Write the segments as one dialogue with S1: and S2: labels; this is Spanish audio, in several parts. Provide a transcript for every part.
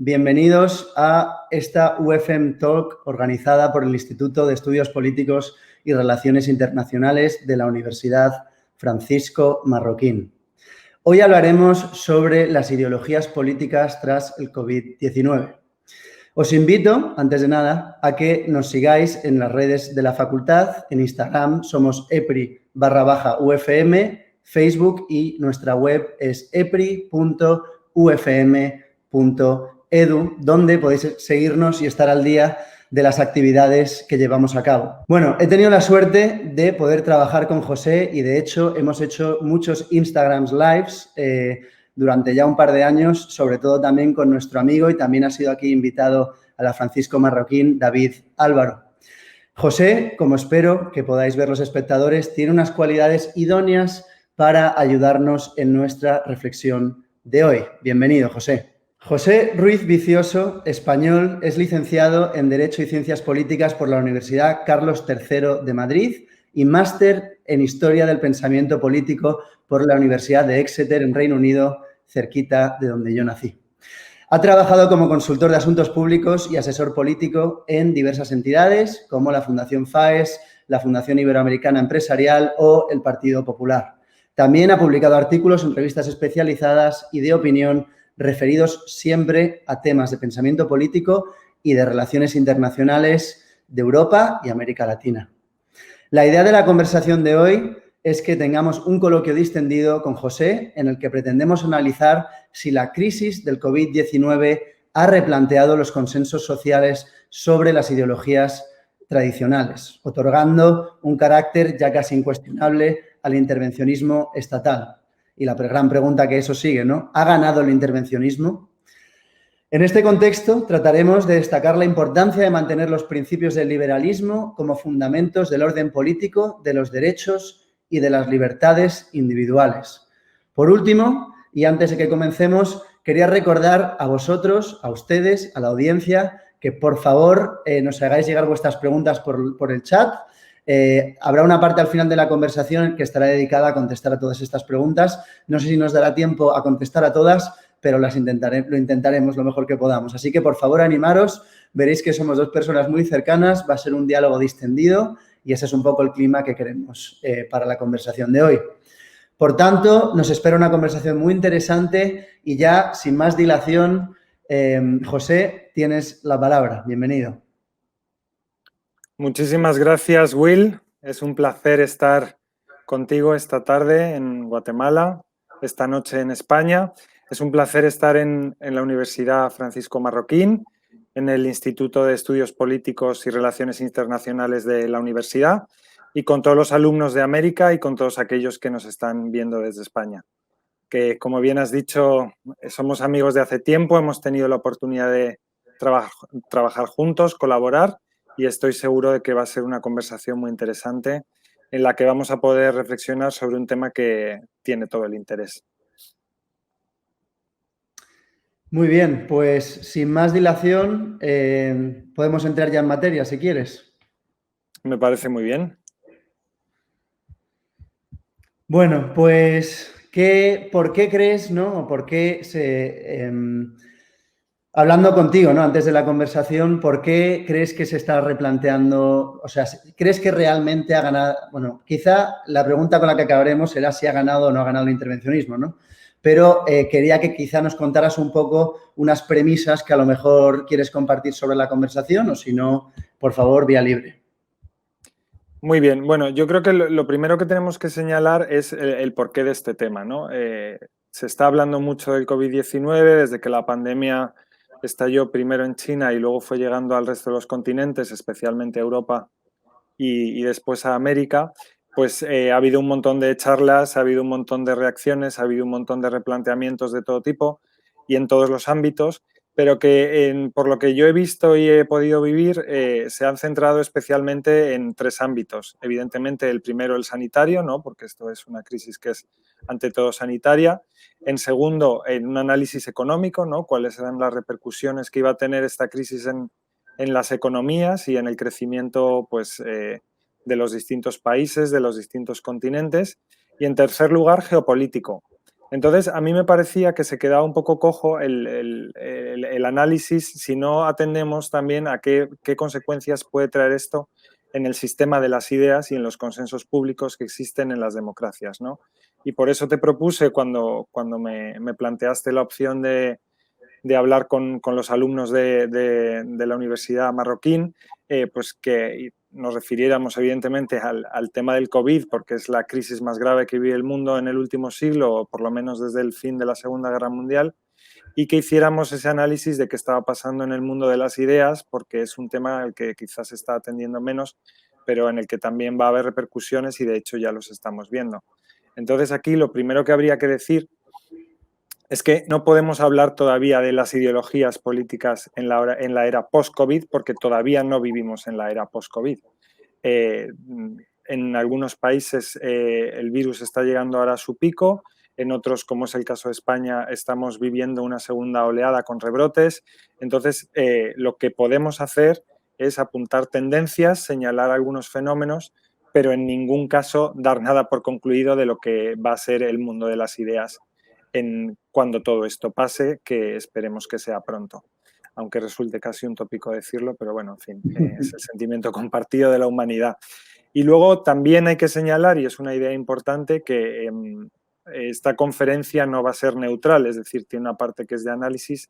S1: Bienvenidos a esta UFM Talk organizada por el Instituto de Estudios Políticos y Relaciones Internacionales de la Universidad Francisco Marroquín. Hoy hablaremos sobre las ideologías políticas tras el COVID-19. Os invito, antes de nada, a que nos sigáis en las redes de la facultad. En Instagram somos EPRI_UFM, Facebook y nuestra web es epri.ufm.edu, donde podéis seguirnos y estar al día de las actividades que llevamos a cabo. Bueno, he tenido la suerte de poder trabajar con José y, de hecho, hemos hecho muchos Instagram Lives durante ya un par de años, sobre todo también con nuestro amigo y también ha sido aquí invitado a la Francisco Marroquín, David Álvaro. José, como espero que podáis ver los espectadores, tiene unas cualidades idóneas para ayudarnos en nuestra reflexión de hoy. Bienvenido, José. José Ruiz Vicioso, español, es licenciado en Derecho y Ciencias Políticas por la Universidad Carlos III de Madrid y máster en Historia del Pensamiento Político por la Universidad de Exeter, en Reino Unido, cerquita de donde yo nací. Ha trabajado como consultor de asuntos públicos y asesor político en diversas entidades como la Fundación FAES, la Fundación Iberoamericana Empresarial o el Partido Popular. También ha publicado artículos en revistas especializadas y de opinión referidos siempre a temas de pensamiento político y de relaciones internacionales de Europa y América Latina. La idea de la conversación de hoy es que tengamos un coloquio distendido con José en el que pretendemos analizar si la crisis del COVID-19 ha replanteado los consensos sociales sobre las ideologías tradicionales, otorgando un carácter ya casi incuestionable al intervencionismo estatal. Y la gran pregunta que eso sigue, ¿no? ¿Ha ganado el intervencionismo? En este contexto, trataremos de destacar la importancia de mantener los principios del liberalismo como fundamentos del orden político, de los derechos y de las libertades individuales. Por último, y antes de que comencemos, quería recordar a vosotros, a ustedes, a la audiencia, que por favor nos hagáis llegar vuestras preguntas por el chat. Habrá una parte al final de la conversación que estará dedicada a contestar a todas estas preguntas. No sé si nos dará tiempo a contestar a todas, pero lo intentaremos lo mejor que podamos. Así que, por favor, animaros. Veréis que somos dos personas muy cercanas. Va a ser un diálogo distendido y ese es un poco el clima que queremos para la conversación de hoy. Por tanto, nos espera una conversación muy interesante y ya, sin más dilación, José, tienes la palabra. Bienvenido.
S2: Muchísimas gracias, Will. Es un placer estar contigo esta tarde en Guatemala, esta noche en España. Es un placer estar en la Universidad Francisco Marroquín, en el Instituto de Estudios Políticos y Relaciones Internacionales de la universidad y con todos los alumnos de América y con todos aquellos que nos están viendo desde España. Que, como bien has dicho, somos amigos de hace tiempo, hemos tenido la oportunidad de trabajar juntos, colaborar y estoy seguro de que va a ser una conversación muy interesante en la que vamos a poder reflexionar sobre un tema que tiene todo el interés.
S1: Muy bien, pues sin más dilación, podemos entrar ya en materia, si quieres.
S2: Me parece muy bien.
S1: Bueno, pues, ¿por qué crees, no? ¿O por qué hablando contigo, ¿no? Antes de la conversación, ¿por qué crees que se está replanteando? O sea, ¿crees que realmente ha ganado? Bueno, quizá la pregunta con la que acabaremos será si ha ganado o no ha ganado el intervencionismo, ¿no? Pero quería que quizá nos contaras un poco unas premisas que a lo mejor quieres compartir sobre la conversación o si no, por favor, vía libre.
S2: Muy bien. Bueno, yo creo que lo primero que tenemos que señalar es el porqué de este tema, ¿no? Se está hablando mucho del COVID-19 desde que la pandemia estalló primero en China y luego fue llegando al resto de los continentes, especialmente a Europa y después a América. Pues ha habido un montón de charlas, ha habido un montón de reacciones, ha habido un montón de replanteamientos de todo tipo y en todos los ámbitos, pero que por lo que yo he visto y he podido vivir, se han centrado especialmente en tres ámbitos. Evidentemente, el primero, el sanitario, ¿no? Porque esto es una crisis que es ante todo sanitaria. En segundo, en un análisis económico, ¿no? Cuáles eran las repercusiones que iba a tener esta crisis en las economías y en el crecimiento, pues, de los distintos países, de los distintos continentes. Y en tercer lugar, geopolítico. Entonces, a mí me parecía que se quedaba un poco cojo el análisis si no atendemos también a qué consecuencias puede traer esto en el sistema de las ideas y en los consensos públicos que existen en las democracias, ¿no? Y por eso te propuse, cuando me planteaste la opción de hablar con los alumnos de la Universidad Marroquín, pues que nos refiriéramos evidentemente al tema del COVID, porque es la crisis más grave que vive el mundo en el último siglo, o por lo menos desde el fin de la Segunda Guerra Mundial, y que hiciéramos ese análisis de qué estaba pasando en el mundo de las ideas, porque es un tema al que quizás se está atendiendo menos, pero en el que también va a haber repercusiones y de hecho ya los estamos viendo. Entonces aquí lo primero que habría que decir es que no podemos hablar todavía de las ideologías políticas en la era post-COVID porque todavía no vivimos en la era post-COVID. En algunos países el virus está llegando ahora a su pico, en otros, como es el caso de España, estamos viviendo una segunda oleada con rebrotes. Entonces, lo que podemos hacer es apuntar tendencias, señalar algunos fenómenos, pero en ningún caso dar nada por concluido de lo que va a ser el mundo de las ideas cuando todo esto pase, que esperemos que sea pronto. Aunque resulte casi un tópico decirlo, pero bueno, en fin, es el sentimiento compartido de la humanidad. Y luego también hay que señalar, y es una idea importante, que esta conferencia no va a ser neutral, es decir, tiene una parte que es de análisis,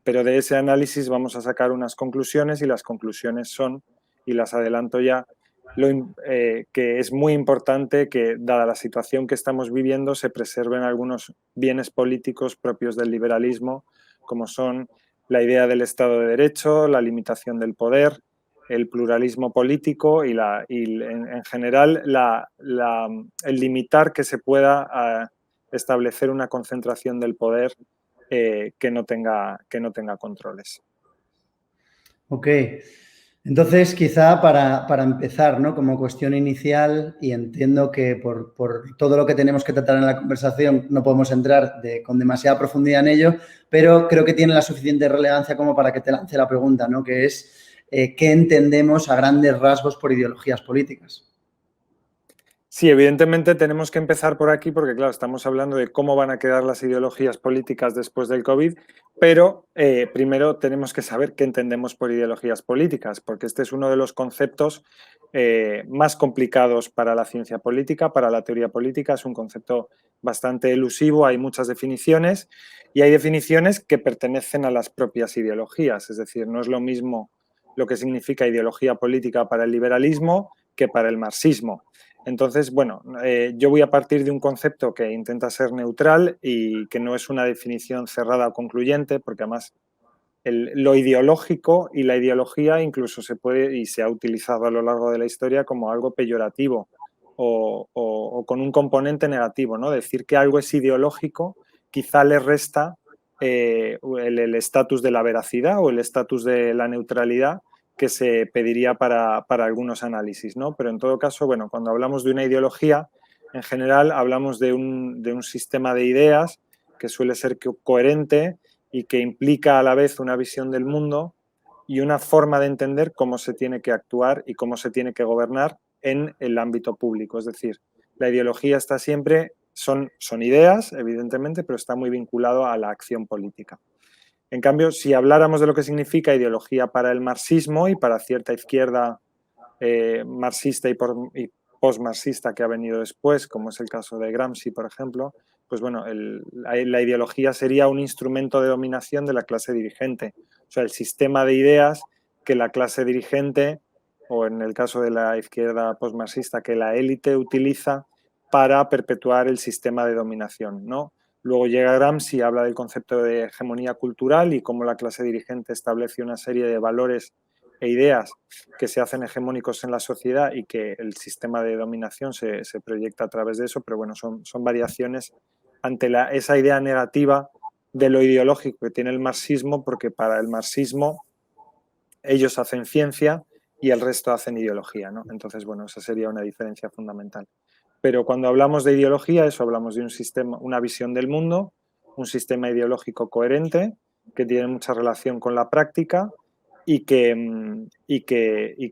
S2: pero de ese análisis vamos a sacar unas conclusiones y las conclusiones son, y las adelanto ya, que es muy importante que, dada la situación que estamos viviendo, se preserven algunos bienes políticos propios del liberalismo, como son la idea del Estado de Derecho, la limitación del poder, el pluralismo político y en general el limitar que se pueda establecer una concentración del poder que no tenga controles.
S1: Ok, entonces quizá para empezar, ¿no? Como cuestión inicial, y entiendo que por todo lo que tenemos que tratar en la conversación no podemos entrar con demasiada profundidad en ello, pero creo que tiene la suficiente relevancia como para que te lance la pregunta, ¿no? Que es, ¿qué entendemos a grandes rasgos por ideologías políticas?
S2: Sí, evidentemente tenemos que empezar por aquí porque, claro, estamos hablando de cómo van a quedar las ideologías políticas después del COVID, pero primero tenemos que saber qué entendemos por ideologías políticas, porque este es uno de los conceptos más complicados para la ciencia política, para la teoría política. Es un concepto bastante elusivo, hay muchas definiciones y hay definiciones que pertenecen a las propias ideologías, es decir, no es lo mismo lo que significa ideología política para el liberalismo que para el marxismo. Entonces, bueno, yo voy a partir de un concepto que intenta ser neutral y que no es una definición cerrada o concluyente, porque además lo ideológico y la ideología incluso se puede y se ha utilizado a lo largo de la historia como algo peyorativo o con un componente negativo, ¿no? Decir que algo es ideológico quizá le resta el estatus de la veracidad o el estatus de la neutralidad que se pediría para algunos análisis, ¿no? Pero en todo caso, bueno, cuando hablamos de una ideología, en general hablamos de un sistema de ideas que suele ser coherente y que implica a la vez una visión del mundo y una forma de entender cómo se tiene que actuar y cómo se tiene que gobernar en el ámbito público. Es decir, la ideología está siempre, son ideas, evidentemente, pero está muy vinculado a la acción política. En cambio, si habláramos de lo que significa ideología para el marxismo y para cierta izquierda marxista y postmarxista que ha venido después, como es el caso de Gramsci, por ejemplo, pues bueno, la ideología sería un instrumento de dominación de la clase dirigente. O sea, el sistema de ideas que la clase dirigente, o en el caso de la izquierda postmarxista, que la élite utiliza para perpetuar el sistema de dominación, ¿no? Luego llega Gramsci y habla del concepto de hegemonía cultural y cómo la clase dirigente establece una serie de valores e ideas que se hacen hegemónicos en la sociedad y que el sistema de dominación se proyecta a través de eso, pero bueno, son variaciones ante esa idea negativa de lo ideológico que tiene el marxismo, porque para el marxismo ellos hacen ciencia y el resto hacen ideología, ¿no? Entonces, bueno, esa sería una diferencia fundamental. Pero cuando hablamos de ideología, eso hablamos de un sistema, una visión del mundo, un sistema ideológico coherente que tiene mucha relación con la práctica y que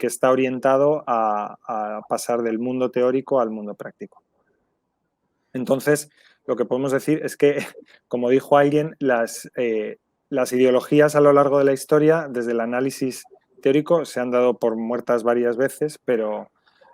S2: está orientado a pasar del mundo teórico al mundo práctico. Entonces, lo que podemos decir es que, como dijo alguien, las ideologías a lo largo de la historia, desde el análisis teórico, se han dado por muertas varias veces, pero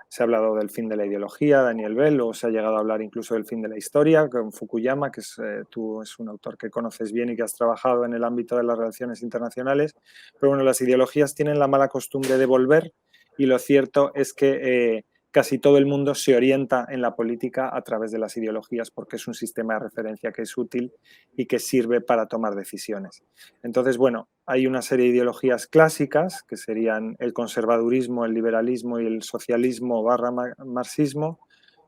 S2: se ha hablado del fin de la ideología, Daniel Bell, o se ha llegado a hablar incluso del fin de la historia, con Fukuyama, que tú es un autor que conoces bien y que has trabajado en el ámbito de las relaciones internacionales. Pero bueno, las ideologías tienen la mala costumbre de volver, y lo cierto es que casi todo el mundo se orienta en la política a través de las ideologías, porque es un sistema de referencia que es útil y que sirve para tomar decisiones. Entonces, bueno, hay una serie de ideologías clásicas, que serían el conservadurismo, el liberalismo y el socialismo barra marxismo,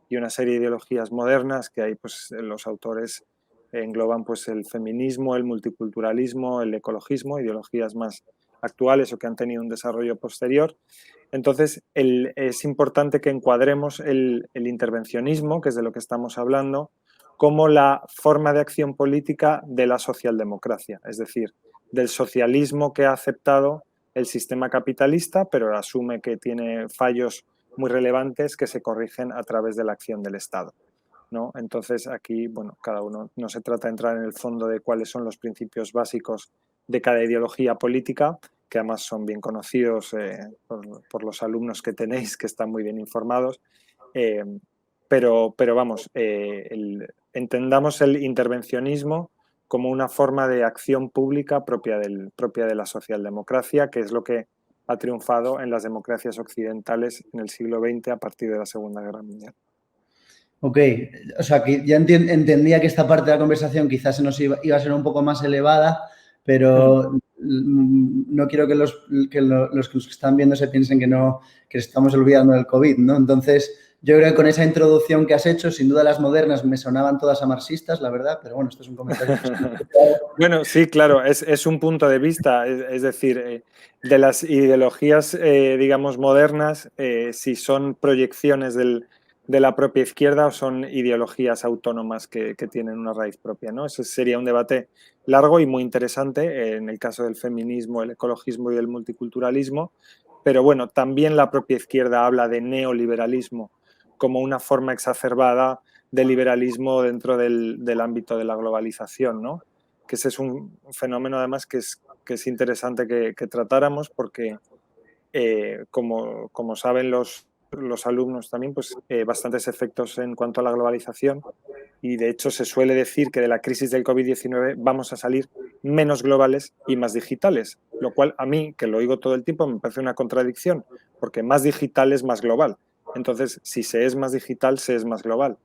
S2: y una serie de ideologías modernas que ahí pues los autores engloban pues el feminismo, el multiculturalismo, el ecologismo, ideologías más actuales o que han tenido un desarrollo posterior. Entonces, es importante que encuadremos el intervencionismo, que es de lo que estamos hablando, como la forma de acción política de la socialdemocracia, es decir, del socialismo que ha aceptado el sistema capitalista, pero asume que tiene fallos muy relevantes que se corrigen a través de la acción del Estado, ¿no? Entonces, aquí, bueno, cada uno, no se trata de entrar en el fondo de cuáles son los principios básicos de cada ideología política, que además son bien conocidos por los alumnos que tenéis, que están muy bien informados, eh, pero vamos, entendamos el intervencionismo como una forma de acción pública propia de la socialdemocracia, que es lo que ha triunfado en las democracias occidentales en el siglo XX a partir de la Segunda Guerra Mundial.
S1: Ok, o sea, que ya entendía que esta parte de la conversación quizás se nos iba a ser un poco más elevada, pero no quiero que los que están viendo se piensen que estamos olvidando del COVID, ¿no? Entonces, yo creo que con esa introducción que has hecho, sin duda las modernas me sonaban todas a marxistas, la verdad, pero bueno, esto es un comentario.
S2: Bueno, sí, claro, es un punto de vista, es decir, de las ideologías, digamos, modernas, si son proyecciones de la propia izquierda o son ideologías autónomas que tienen una raíz propia, ¿no? Ese sería un debate largo y muy interesante en el caso del feminismo, el ecologismo y el multiculturalismo, pero bueno, también la propia izquierda habla de neoliberalismo como una forma exacerbada de liberalismo dentro del ámbito de la globalización, ¿no? Que ese es un fenómeno además que es interesante que tratáramos porque, como saben los alumnos también, pues bastantes efectos en cuanto a la globalización, y de hecho se suele decir que de la crisis del COVID-19 vamos a salir menos globales y más digitales, lo cual a mí, que lo oigo todo el tiempo, me parece una contradicción, porque más digital es más global. Entonces, si se es más digital, se es más global,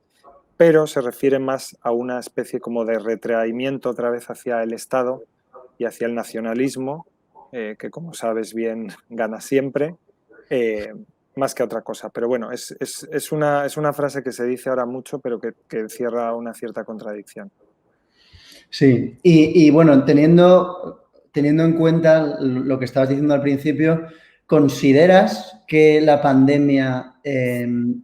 S2: pero se refiere más a una especie como de retraimiento otra vez hacia el Estado y hacia el nacionalismo, que como sabes bien gana siempre, más que otra cosa. Pero bueno, es una frase que se dice ahora mucho, pero que encierra una cierta contradicción.
S1: Sí, y bueno, teniendo en cuenta lo que estabas diciendo al principio, ¿consideras que la pandemia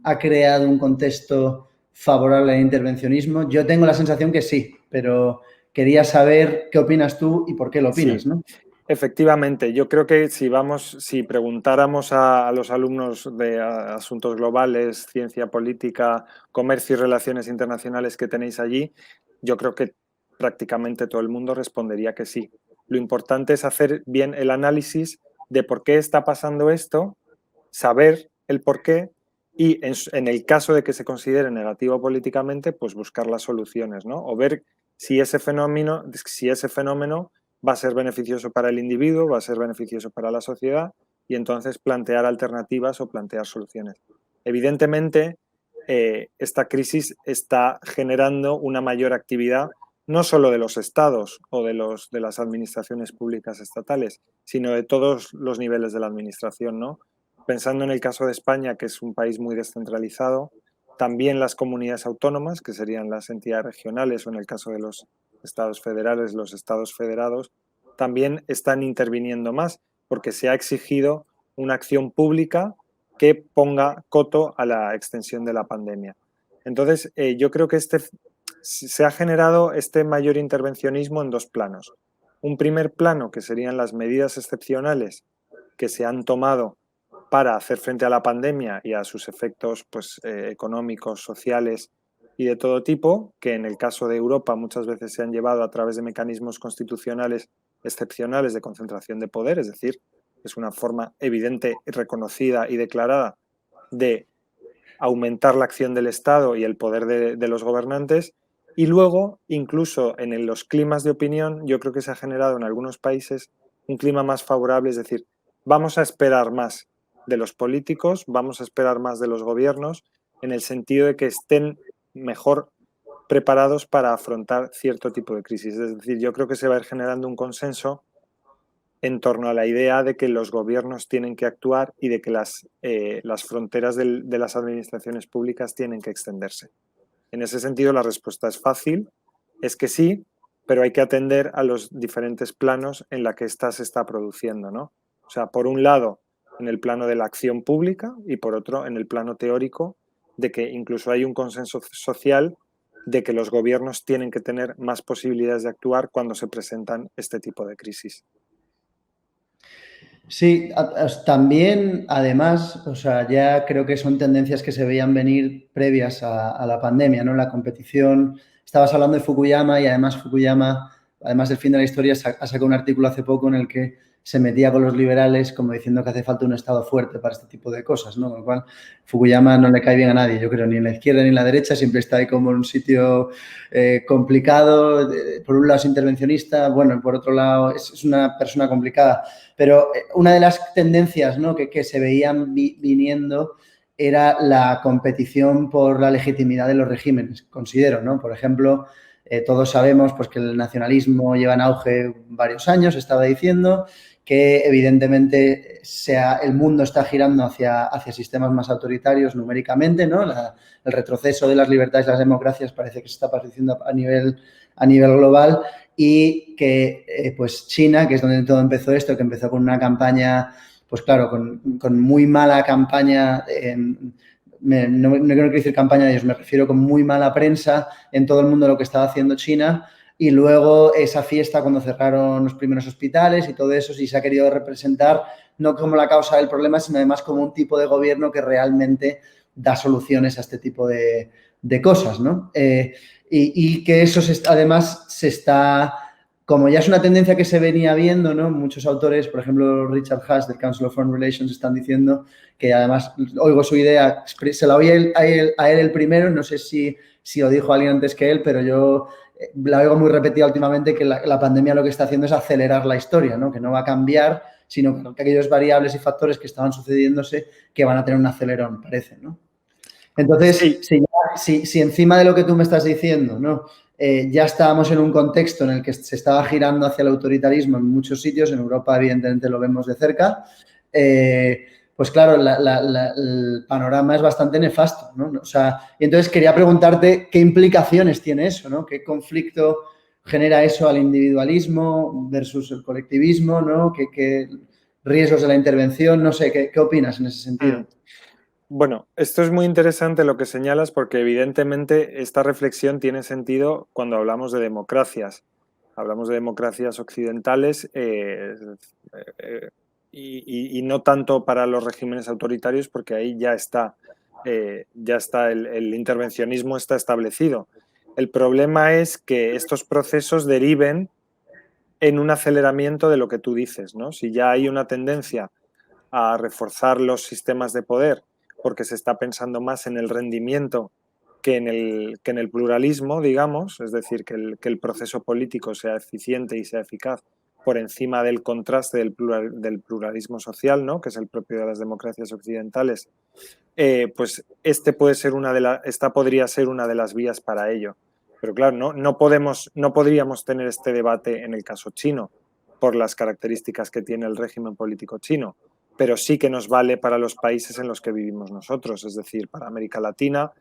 S1: ha creado un contexto favorable al intervencionismo? Yo tengo la sensación que sí, pero quería saber qué opinas tú y por qué lo opinas,
S2: Sí,
S1: ¿no?
S2: efectivamente. Yo creo que si preguntáramos a los alumnos de asuntos globales, ciencia política, comercio y relaciones internacionales que tenéis allí, yo creo que prácticamente todo el mundo respondería que sí. Lo importante es hacer bien el análisis de por qué está pasando esto, saber el por qué y en el caso de que se considere negativo políticamente, pues buscar las soluciones, ¿no? O ver si ese fenómeno va a ser beneficioso para el individuo, va a ser beneficioso para la sociedad, y entonces plantear alternativas o plantear soluciones. Evidentemente, esta crisis está generando una mayor actividad no solo de los estados o de las administraciones públicas estatales, sino de todos los niveles de la administración, ¿no? Pensando en el caso de España, que es un país muy descentralizado, también las comunidades autónomas, que serían las entidades regionales, o en el caso de los estados federales, los estados federados, también están interviniendo más, porque se ha exigido una acción pública que ponga coto a la extensión de la pandemia. Entonces, yo creo que se ha generado este mayor intervencionismo en dos planos. Un primer plano, que serían las medidas excepcionales que se han tomado para hacer frente a la pandemia y a sus efectos pues, económicos, sociales y de todo tipo, que en el caso de Europa muchas veces se han llevado a través de mecanismos constitucionales excepcionales de concentración de poder, es decir, es una forma evidente, reconocida y declarada de aumentar la acción del Estado y el poder de los gobernantes. Y luego, incluso en los climas de opinión, yo creo que se ha generado en algunos países un clima más favorable, es decir, vamos a esperar más de los políticos, vamos a esperar más de los gobiernos, en el sentido de que estén mejor preparados para afrontar cierto tipo de crisis. Es decir, yo creo que se va a ir generando un consenso en torno a la idea de que los gobiernos tienen que actuar y de que las fronteras de las administraciones públicas tienen que extenderse. En ese sentido, la respuesta es fácil, es que sí, pero hay que atender a los diferentes planos en la que ésta se está produciendo, ¿no? O sea, por un lado, en el plano de la acción pública y por otro, en el plano teórico, de que incluso hay un consenso social de que los gobiernos tienen que tener más posibilidades de actuar cuando se presentan este tipo de crisis.
S1: Sí, también, además, o sea, ya creo que son tendencias que se veían venir previas a la pandemia, ¿no? La competición, estabas hablando de Fukuyama y además Fukuyama, además del fin de la historia, ha sacado un artículo hace poco en el que se metía con los liberales como diciendo que hace falta un Estado fuerte para este tipo de cosas, ¿no? Con lo cual, Fukuyama no le cae bien a nadie, yo creo, ni en la izquierda ni en la derecha, siempre está ahí como en un sitio complicado. Por un lado es intervencionista, bueno, por otro lado es una persona complicada. Pero una de las tendencias, ¿no?, que se veían viniendo era la competición por la legitimidad de los regímenes, considero, ¿no? Por ejemplo, todos sabemos pues, que el nacionalismo lleva en auge varios años, estaba diciendo, que evidentemente el mundo está girando hacia sistemas más autoritarios numéricamente, ¿no? El retroceso de las libertades y las democracias parece que se está produciendo a nivel global, y que pues China, que es donde todo empezó esto, que empezó con una campaña, pues claro, con muy mala campaña, no quiero decir campaña de ellos, me refiero con muy mala prensa en todo el mundo lo que estaba haciendo China, y luego esa fiesta cuando cerraron los primeros hospitales y todo eso, sí se ha querido representar no como la causa del problema, sino además como un tipo de gobierno que realmente da soluciones a este tipo de cosas, ¿no? Y que eso además se está, como ya es una tendencia que se venía viendo, ¿no? Muchos autores, por ejemplo, Richard Haas del Council of Foreign Relations, están diciendo que además, oigo su idea, se la oí a él el primero, no sé si lo dijo alguien antes que él, pero yo la oigo muy repetida últimamente, que la pandemia lo que está haciendo es acelerar la historia, ¿no? Que no va a cambiar, sino que aquellos variables y factores que estaban sucediéndose que van a tener un acelerón, parece, ¿no? Entonces,
S2: Sí.
S1: si encima de lo que tú me estás diciendo, ¿no? Ya estábamos en un contexto en el que se estaba girando hacia el autoritarismo en muchos sitios, en Europa evidentemente lo vemos de cerca, pues claro, el panorama es bastante nefasto, ¿no? O sea, y entonces quería preguntarte qué implicaciones tiene eso, ¿no? ¿Qué conflicto genera eso al individualismo versus el colectivismo, ¿no? ¿Qué riesgos de la intervención? No sé, ¿qué opinas en ese sentido?
S2: Bueno, esto es muy interesante lo que señalas porque evidentemente esta reflexión tiene sentido cuando hablamos de democracias. Hablamos de democracias occidentales y no tanto para los regímenes autoritarios porque ahí ya está el intervencionismo está establecido. El problema es que estos procesos deriven en un aceleramiento de lo que tú dices, ¿no? Si ya hay una tendencia a reforzar los sistemas de poder porque se está pensando más en el rendimiento que en el pluralismo, digamos, es decir, que el proceso político sea eficiente y sea eficaz por encima del contraste del pluralismo social, ¿no? Que es el propio de las democracias occidentales, pues esta podría ser una de las vías para ello. Pero claro, no podríamos tener este debate en el caso chino por las características que tiene el régimen político chino, pero sí que nos vale para los países en los que vivimos nosotros, es decir, para América Latina,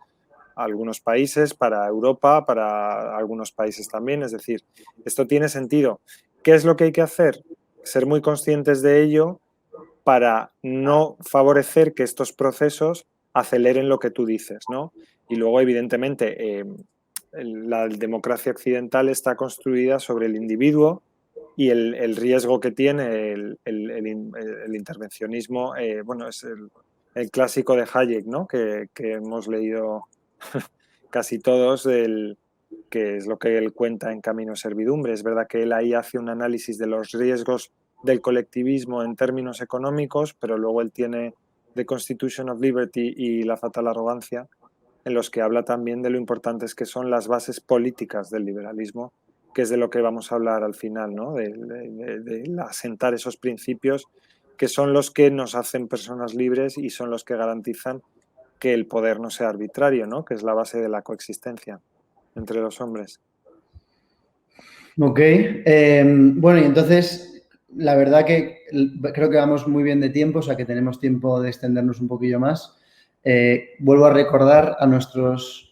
S2: algunos países, para Europa, para algunos países también. Es decir, esto tiene sentido. ¿Qué es lo que hay que hacer? Ser muy conscientes de ello para no favorecer que estos procesos aceleren lo que tú dices, ¿no? Y luego, evidentemente, la democracia occidental está construida sobre el individuo y el riesgo que tiene el intervencionismo, bueno, es el clásico de Hayek, ¿no? Que hemos leído casi todos, que es lo que él cuenta en Camino a Servidumbre. Es verdad que él ahí hace un análisis de los riesgos del colectivismo en términos económicos, pero luego él tiene The Constitution of Liberty y La fatal arrogancia, en los que habla también de lo importantes que son las bases políticas del liberalismo, que es de lo que vamos a hablar al final, ¿no? De asentar esos principios que son los que nos hacen personas libres y son los que garantizan que el poder no sea arbitrario, ¿no? Que es la base de la coexistencia entre los hombres.
S1: Ok, bueno, y entonces la verdad que creo que vamos muy bien de tiempo, o sea que tenemos tiempo de extendernos un poquillo más. Vuelvo a recordar a nuestros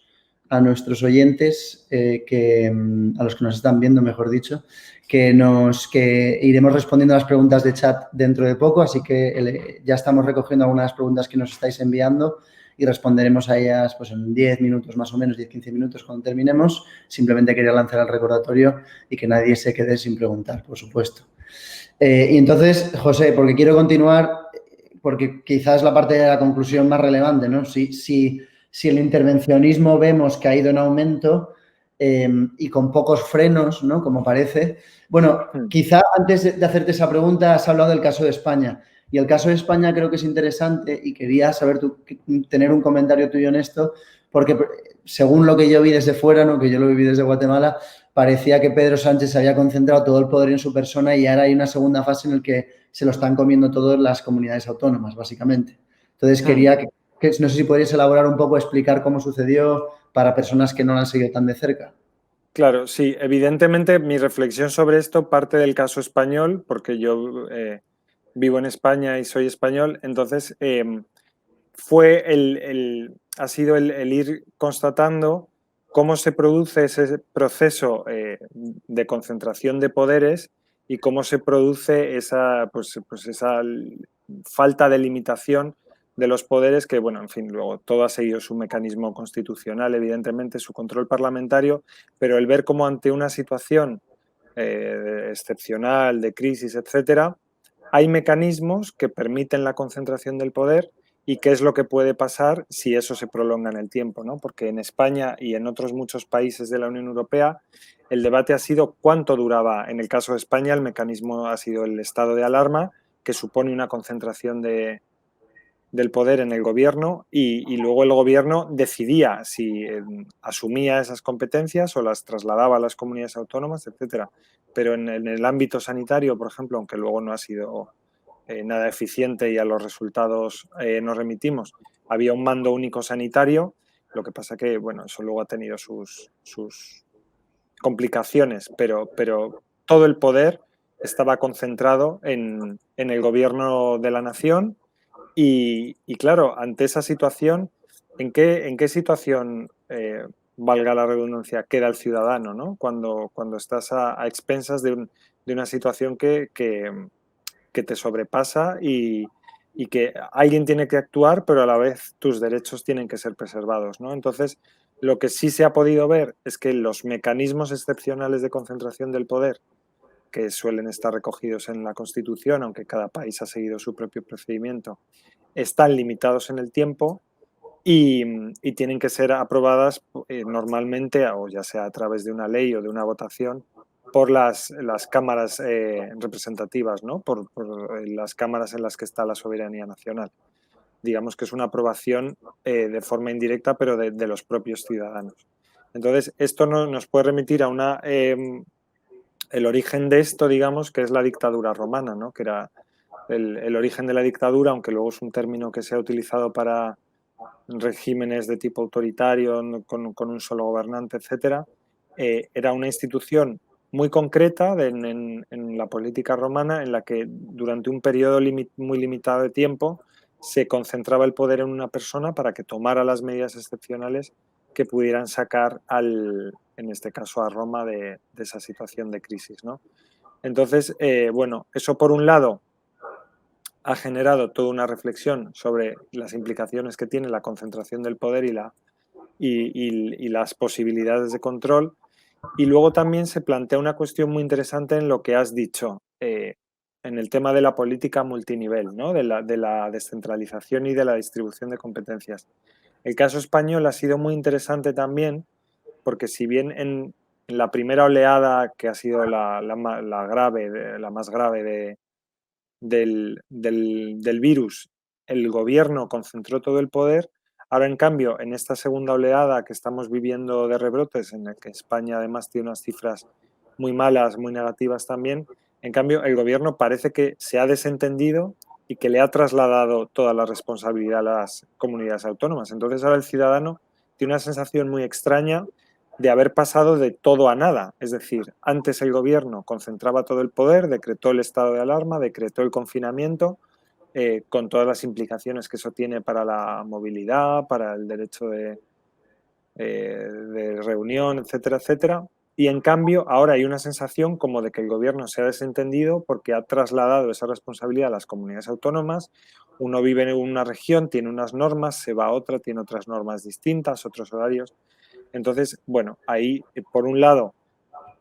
S1: oyentes, a los que nos están viendo, mejor dicho, que iremos respondiendo a las preguntas de chat dentro de poco, así que ya estamos recogiendo algunas preguntas que nos estáis enviando y responderemos a ellas pues, en 10 minutos más o menos, 10-15 minutos cuando terminemos. Simplemente quería lanzar el recordatorio y que nadie se quede sin preguntar, por supuesto. Y entonces, José, porque quiero continuar, porque quizás la parte de la conclusión más relevante, ¿no? Si el intervencionismo vemos que ha ido en aumento y con pocos frenos, ¿no? Como parece. Bueno, quizá antes de hacerte esa pregunta has hablado del caso de España. Y el caso de España creo que es interesante y quería saber tener un comentario tuyo en esto, porque según lo que yo vi desde fuera, ¿no? Que yo lo viví desde Guatemala, parecía que Pedro Sánchez había concentrado todo el poder en su persona y ahora hay una segunda fase en la que se lo están comiendo todas las comunidades autónomas, básicamente. Entonces quería no sé si podrías elaborar un poco, explicar cómo sucedió para personas que no lo han seguido tan de cerca.
S2: Claro, sí, evidentemente mi reflexión sobre esto parte del caso español, porque yo vivo en España y soy español, entonces ha sido el ir constatando cómo se produce ese proceso de concentración de poderes y cómo se produce esa falta de limitación de los poderes que, bueno, en fin, luego todo ha seguido su mecanismo constitucional, evidentemente, su control parlamentario, pero el ver cómo ante una situación excepcional, de crisis, etcétera, hay mecanismos que permiten la concentración del poder y qué es lo que puede pasar si eso se prolonga en el tiempo, ¿no? Porque en España y en otros muchos países de la Unión Europea el debate ha sido cuánto duraba. En el caso de España el mecanismo ha sido el estado de alarma, que supone una concentración del poder en el gobierno y luego el gobierno decidía si asumía esas competencias o las trasladaba a las comunidades autónomas, etcétera. Pero en el ámbito sanitario, por ejemplo, aunque luego no ha sido nada eficiente y a los resultados nos remitimos, había un mando único sanitario, lo que pasa que, bueno, eso luego ha tenido sus complicaciones, pero todo el poder estaba concentrado en el gobierno de la nación y claro, ante esa situación, ¿en qué situación, valga la redundancia, queda el ciudadano, ¿no? Cuando estás a expensas de una situación que te sobrepasa y que alguien tiene que actuar, pero a la vez tus derechos tienen que ser preservados, ¿no? Entonces, lo que sí se ha podido ver es que los mecanismos excepcionales de concentración del poder, que suelen estar recogidos en la Constitución, aunque cada país ha seguido su propio procedimiento, están limitados en el tiempo y tienen que ser aprobadas normalmente, o ya sea a través de una ley o de una votación, por las cámaras representativas, ¿no? Por las cámaras en las que está la soberanía nacional. Digamos que es una aprobación de forma indirecta, pero de los propios ciudadanos. Entonces, esto nos puede remitir a el origen de esto, digamos, que es la dictadura romana, ¿no? Que era el origen de la dictadura, aunque luego es un término que se ha utilizado para regímenes de tipo autoritario, con un solo gobernante, etcétera, era una institución muy concreta en la política romana en la que durante un periodo muy limitado de tiempo se concentraba el poder en una persona para que tomara las medidas excepcionales que pudieran sacar en este caso a Roma de esa situación de crisis, ¿no? Entonces, bueno, eso por un lado ha generado toda una reflexión sobre las implicaciones que tiene la concentración del poder y las posibilidades de control. Y luego también se plantea una cuestión muy interesante en lo que has dicho, en el tema de la política multinivel, ¿no? De la descentralización y de la distribución de competencias. El caso español ha sido muy interesante también porque si bien en la primera oleada, que ha sido la más grave del virus, el gobierno concentró todo el poder. Ahora, en cambio, en esta segunda oleada que estamos viviendo de rebrotes, en la que España además tiene unas cifras muy malas, muy negativas también, en cambio, el gobierno parece que se ha desentendido y que le ha trasladado toda la responsabilidad a las comunidades autónomas. Entonces, ahora el ciudadano tiene una sensación muy extraña de haber pasado de todo a nada. Es decir, antes el gobierno concentraba todo el poder, decretó el estado de alarma, decretó el confinamiento, con todas las implicaciones que eso tiene para la movilidad, para el derecho de reunión, etcétera, etcétera. Y en cambio, ahora hay una sensación como de que el gobierno se ha desentendido porque ha trasladado esa responsabilidad a las comunidades autónomas. Uno vive en una región, tiene unas normas, se va a otra, tiene otras normas distintas, otros horarios. Entonces, bueno, ahí, por un lado,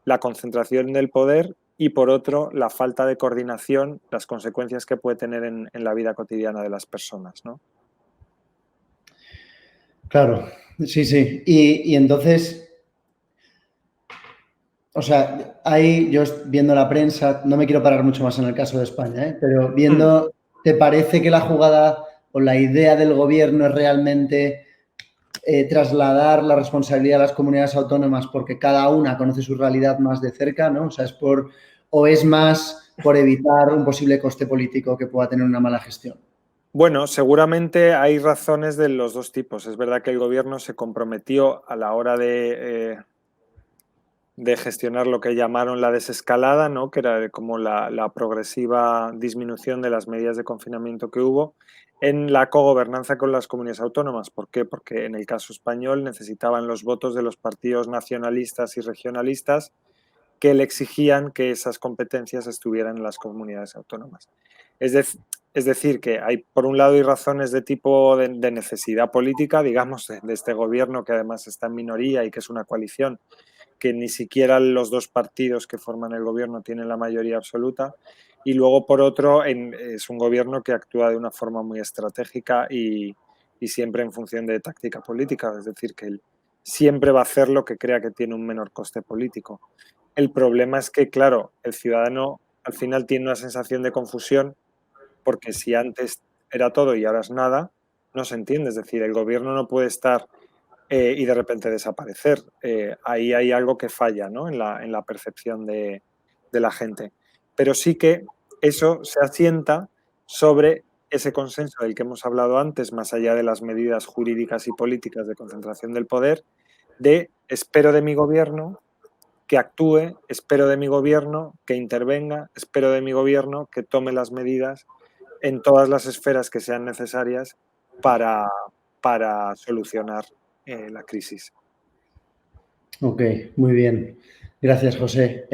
S2: la concentración del poder y, por otro, la falta de coordinación, las consecuencias que puede tener en la vida cotidiana de las personas, ¿no?
S1: Claro, sí, sí. Y entonces, o sea, ahí yo viendo la prensa, no me quiero parar mucho más en el caso de España, ¿eh? Pero
S2: Hmm.
S1: viendo, ¿te parece que la jugada o la idea del gobierno es realmente trasladar la responsabilidad a las comunidades autónomas porque cada una conoce su realidad más de cerca, ¿no? O sea, o es más por evitar un posible coste político que pueda tener una mala gestión?
S2: Bueno, seguramente hay razones de los dos tipos. Es verdad que el gobierno se comprometió a la hora de gestionar lo que llamaron la desescalada, ¿no? Que era como la progresiva disminución de las medidas de confinamiento que hubo en la cogobernanza con las comunidades autónomas. ¿Por qué? Porque en el caso español necesitaban los votos de los partidos nacionalistas y regionalistas que le exigían que esas competencias estuvieran en las comunidades autónomas. Es, de, es decir, que hay, por un lado, hay razones de tipo de necesidad política, digamos, de este gobierno que además está en minoría y que es una coalición, que ni siquiera los dos partidos que forman el gobierno tienen la mayoría absoluta. Y luego, por otro, es un gobierno que actúa de una forma muy estratégica y siempre en función de táctica política, es decir, que él siempre va a hacer lo que crea que tiene un menor coste político. El problema es que, claro, el ciudadano al final tiene una sensación de confusión porque si antes era todo y ahora es nada, no se entiende. Es decir, el gobierno no puede estar y de repente desaparecer. Ahí hay algo que falla, ¿no? En la percepción de la gente. Pero sí que eso se asienta sobre ese consenso del que hemos hablado antes, más allá de las medidas jurídicas y políticas de concentración del poder, de espero de mi gobierno que actúe, espero de mi gobierno que intervenga, espero de mi gobierno que tome las medidas en todas las esferas que sean necesarias para, para solucionar la crisis.
S1: Ok, muy bien. Gracias, José.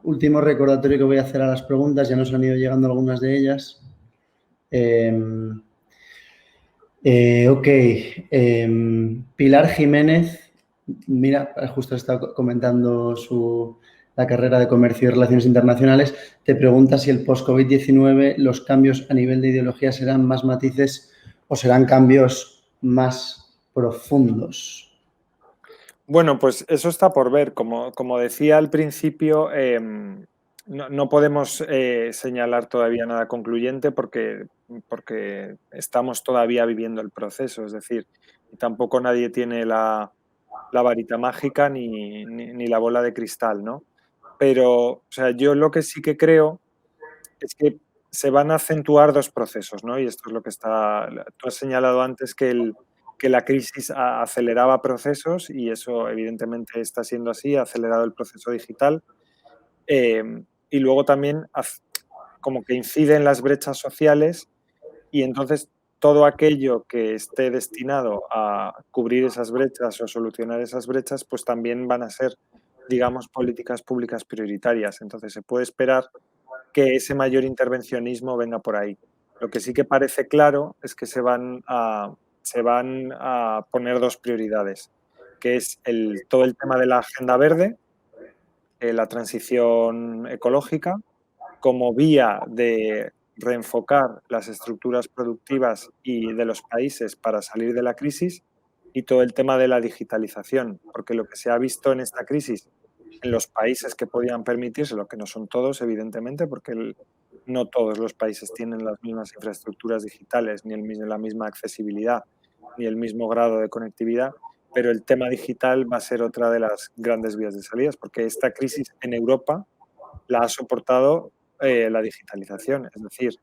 S1: Último recordatorio que voy a hacer a las preguntas, ya nos han ido llegando algunas de ellas. Ok. Pilar Jiménez, mira, justo está comentando la carrera de Comercio y Relaciones Internacionales, te pregunta si el post-COVID-19 los cambios a nivel de ideología serán más matices o serán cambios más profundos.
S2: Bueno, pues eso está por ver. Como decía al principio, no podemos señalar todavía nada concluyente porque estamos todavía viviendo el proceso. Es decir, y tampoco nadie tiene la varita mágica ni la bola de cristal, ¿no? Pero, o sea, yo lo que sí que creo es que se van a acentuar dos procesos, ¿no? Y esto es lo que está. Tú has señalado antes que la crisis aceleraba procesos y eso evidentemente está siendo así, ha acelerado el proceso digital. eh, y luego también como que incide en las brechas sociales y entonces todo aquello que esté destinado a cubrir esas brechas o solucionar esas brechas, pues también van a ser, digamos, políticas públicas prioritarias. Entonces se puede esperar que ese mayor intervencionismo venga por ahí. Lo que sí que parece claro es que se van a poner dos prioridades, que es todo el tema de la agenda verde, la transición ecológica, como vía de reenfocar las estructuras productivas y de los países para salir de la crisis, y todo el tema de la digitalización, porque lo que se ha visto en esta crisis en los países que podían permitirse, lo que no son todos, evidentemente, porque no todos los países tienen las mismas infraestructuras digitales, ni la misma accesibilidad, ni el mismo grado de conectividad, pero el tema digital va a ser otra de las grandes vías de salidas, porque esta crisis en Europa la ha soportado la digitalización, es decir,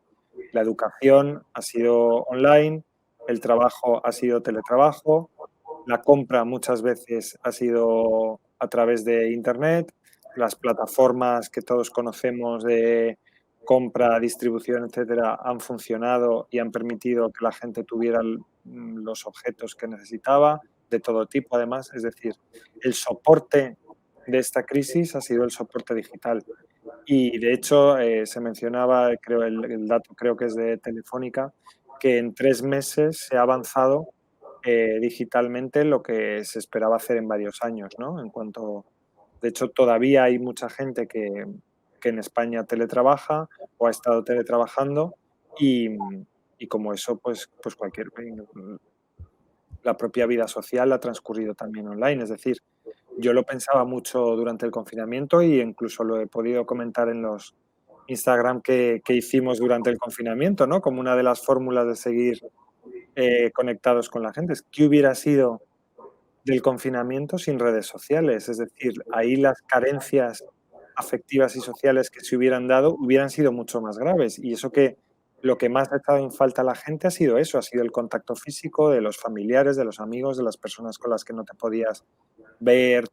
S2: la educación ha sido online, el trabajo ha sido teletrabajo, la compra muchas veces ha sido a través de Internet, las plataformas que todos conocemos de compra, distribución, etcétera, han funcionado y han permitido que la gente tuviera los objetos que necesitaba, de todo tipo además. Es decir, el soporte de esta crisis ha sido el soporte digital. Y de hecho se mencionaba, creo el dato creo que es de Telefónica, que en 3 meses se ha avanzado digitalmente lo que se esperaba hacer en varios años, ¿no? De hecho, todavía hay mucha gente que en España teletrabaja o ha estado teletrabajando y como eso, pues la propia vida social ha transcurrido también online. Es decir, yo lo pensaba mucho durante el confinamiento y incluso lo he podido comentar en los Instagram que hicimos durante el confinamiento, ¿no? Como una de las fórmulas de seguir conectados con la gente. ¿Qué hubiera sido del confinamiento sin redes sociales? Es decir, ahí las carencias afectivas y sociales que se hubieran dado hubieran sido mucho más graves. Y eso que lo que más ha echado en falta a la gente ha sido eso, ha sido el contacto físico de los familiares, de los amigos, de las personas con las que no te podías ver,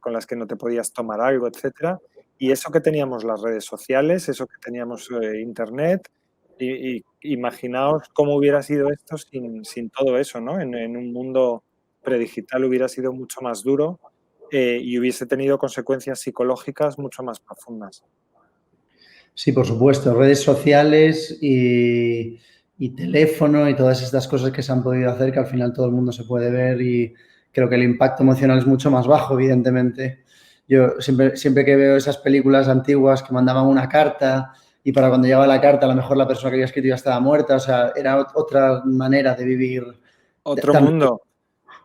S2: con las que no te podías tomar algo, etcétera. Y eso que teníamos las redes sociales, eso que teníamos Internet, y imaginaos cómo hubiera sido esto sin todo eso, ¿no? En un mundo predigital hubiera sido mucho más duro y hubiese tenido consecuencias psicológicas mucho más profundas.
S1: Sí, por supuesto, redes sociales y teléfono y todas estas cosas que se han podido hacer que al final todo el mundo se puede ver y creo que el impacto emocional es mucho más bajo, evidentemente. Yo siempre que veo esas películas antiguas que mandaban una carta y para cuando llegaba la carta a lo mejor la persona que había escrito ya estaba muerta, o sea, era otra manera de vivir.
S2: Otro
S1: También,
S2: mundo.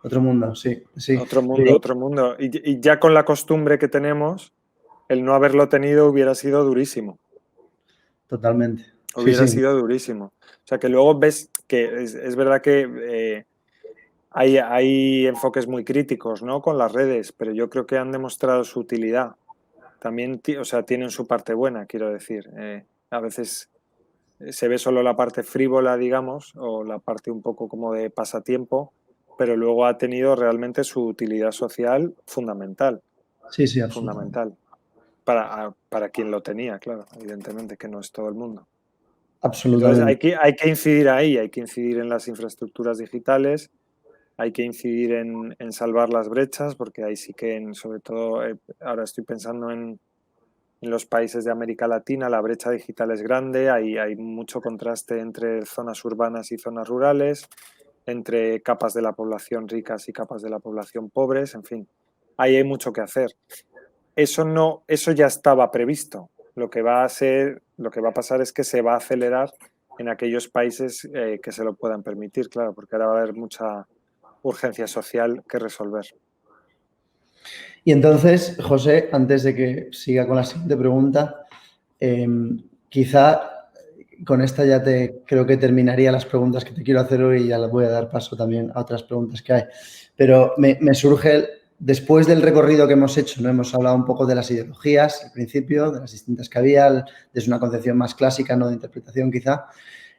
S1: otro mundo, sí, sí.
S2: Otro mundo, otro mundo. Y ya con la costumbre que tenemos, el no haberlo tenido hubiera sido durísimo.
S1: Totalmente. Sí,
S2: Hubiera
S1: sí.
S2: sido durísimo. O sea, que luego ves que es verdad que hay enfoques muy críticos, ¿no? Con las redes, pero yo creo que han demostrado su utilidad. También, o sea, tienen su parte buena, quiero decir. A veces se ve solo la parte frívola, digamos, o la parte un poco como de pasatiempo, pero luego ha tenido realmente su utilidad social fundamental,
S1: Sí, sí, absolutamente.
S2: fundamental. Para quien lo tenía, claro, evidentemente, que no es todo el mundo. Entonces
S1: Absolutamente.
S2: hay que incidir ahí, hay que incidir en las infraestructuras digitales, hay que incidir en salvar las brechas, porque ahí sí que, sobre todo, ahora estoy pensando en los países de América Latina, la brecha digital es grande, hay mucho contraste entre zonas urbanas y zonas rurales, entre capas de la población ricas y capas de la población pobres, en fin, ahí hay mucho que hacer. Eso ya estaba previsto. Lo que va a pasar es que se va a acelerar en aquellos países que se lo puedan permitir, claro, porque ahora va a haber mucha urgencia social que resolver.
S1: Y entonces, José, antes de que siga con la siguiente pregunta, quizá con esta ya creo que terminaría las preguntas que te quiero hacer hoy y ya les voy a dar paso también a otras preguntas que hay. Pero me surge, después del recorrido que hemos hecho, ¿no? Hemos hablado un poco de las ideologías al principio, de las distintas que había, desde una concepción más clásica, no de interpretación quizá,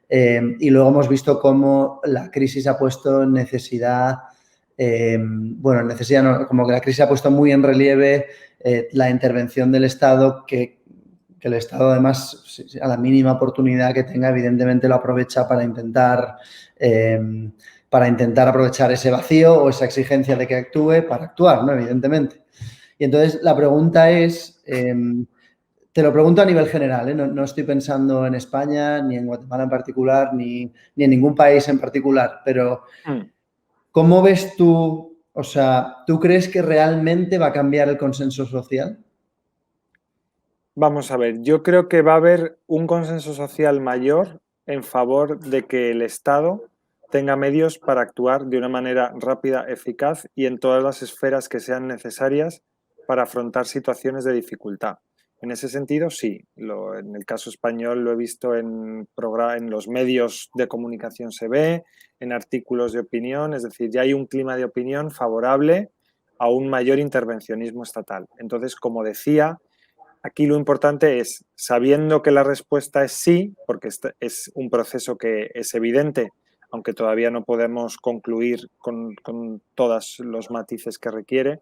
S1: y luego hemos visto cómo la crisis ha puesto necesidad. Necesidad no, como que la crisis ha puesto muy en relieve la intervención del Estado, que el Estado además a la mínima oportunidad que tenga evidentemente lo aprovecha para intentar aprovechar ese vacío o esa exigencia de que actúe para actuar, ¿no? Evidentemente. Y entonces la pregunta es, te lo pregunto a nivel general, ¿eh? No estoy pensando en España, ni en Guatemala en particular, ni en ningún país en particular, pero ¿cómo ves tú, o sea, tú crees que realmente va a cambiar el consenso social?
S2: Vamos a ver, yo creo que va a haber un consenso social mayor en favor de que el Estado tenga medios para actuar de una manera rápida, eficaz y en todas las esferas que sean necesarias para afrontar situaciones de dificultad. En ese sentido, sí. En el caso español lo he visto en los medios de comunicación, se ve, en artículos de opinión, es decir, ya hay un clima de opinión favorable a un mayor intervencionismo estatal. Entonces, como decía, aquí lo importante es, sabiendo que la respuesta es sí, porque este es un proceso que es evidente, aunque todavía no podemos concluir con todos los matices que requiere,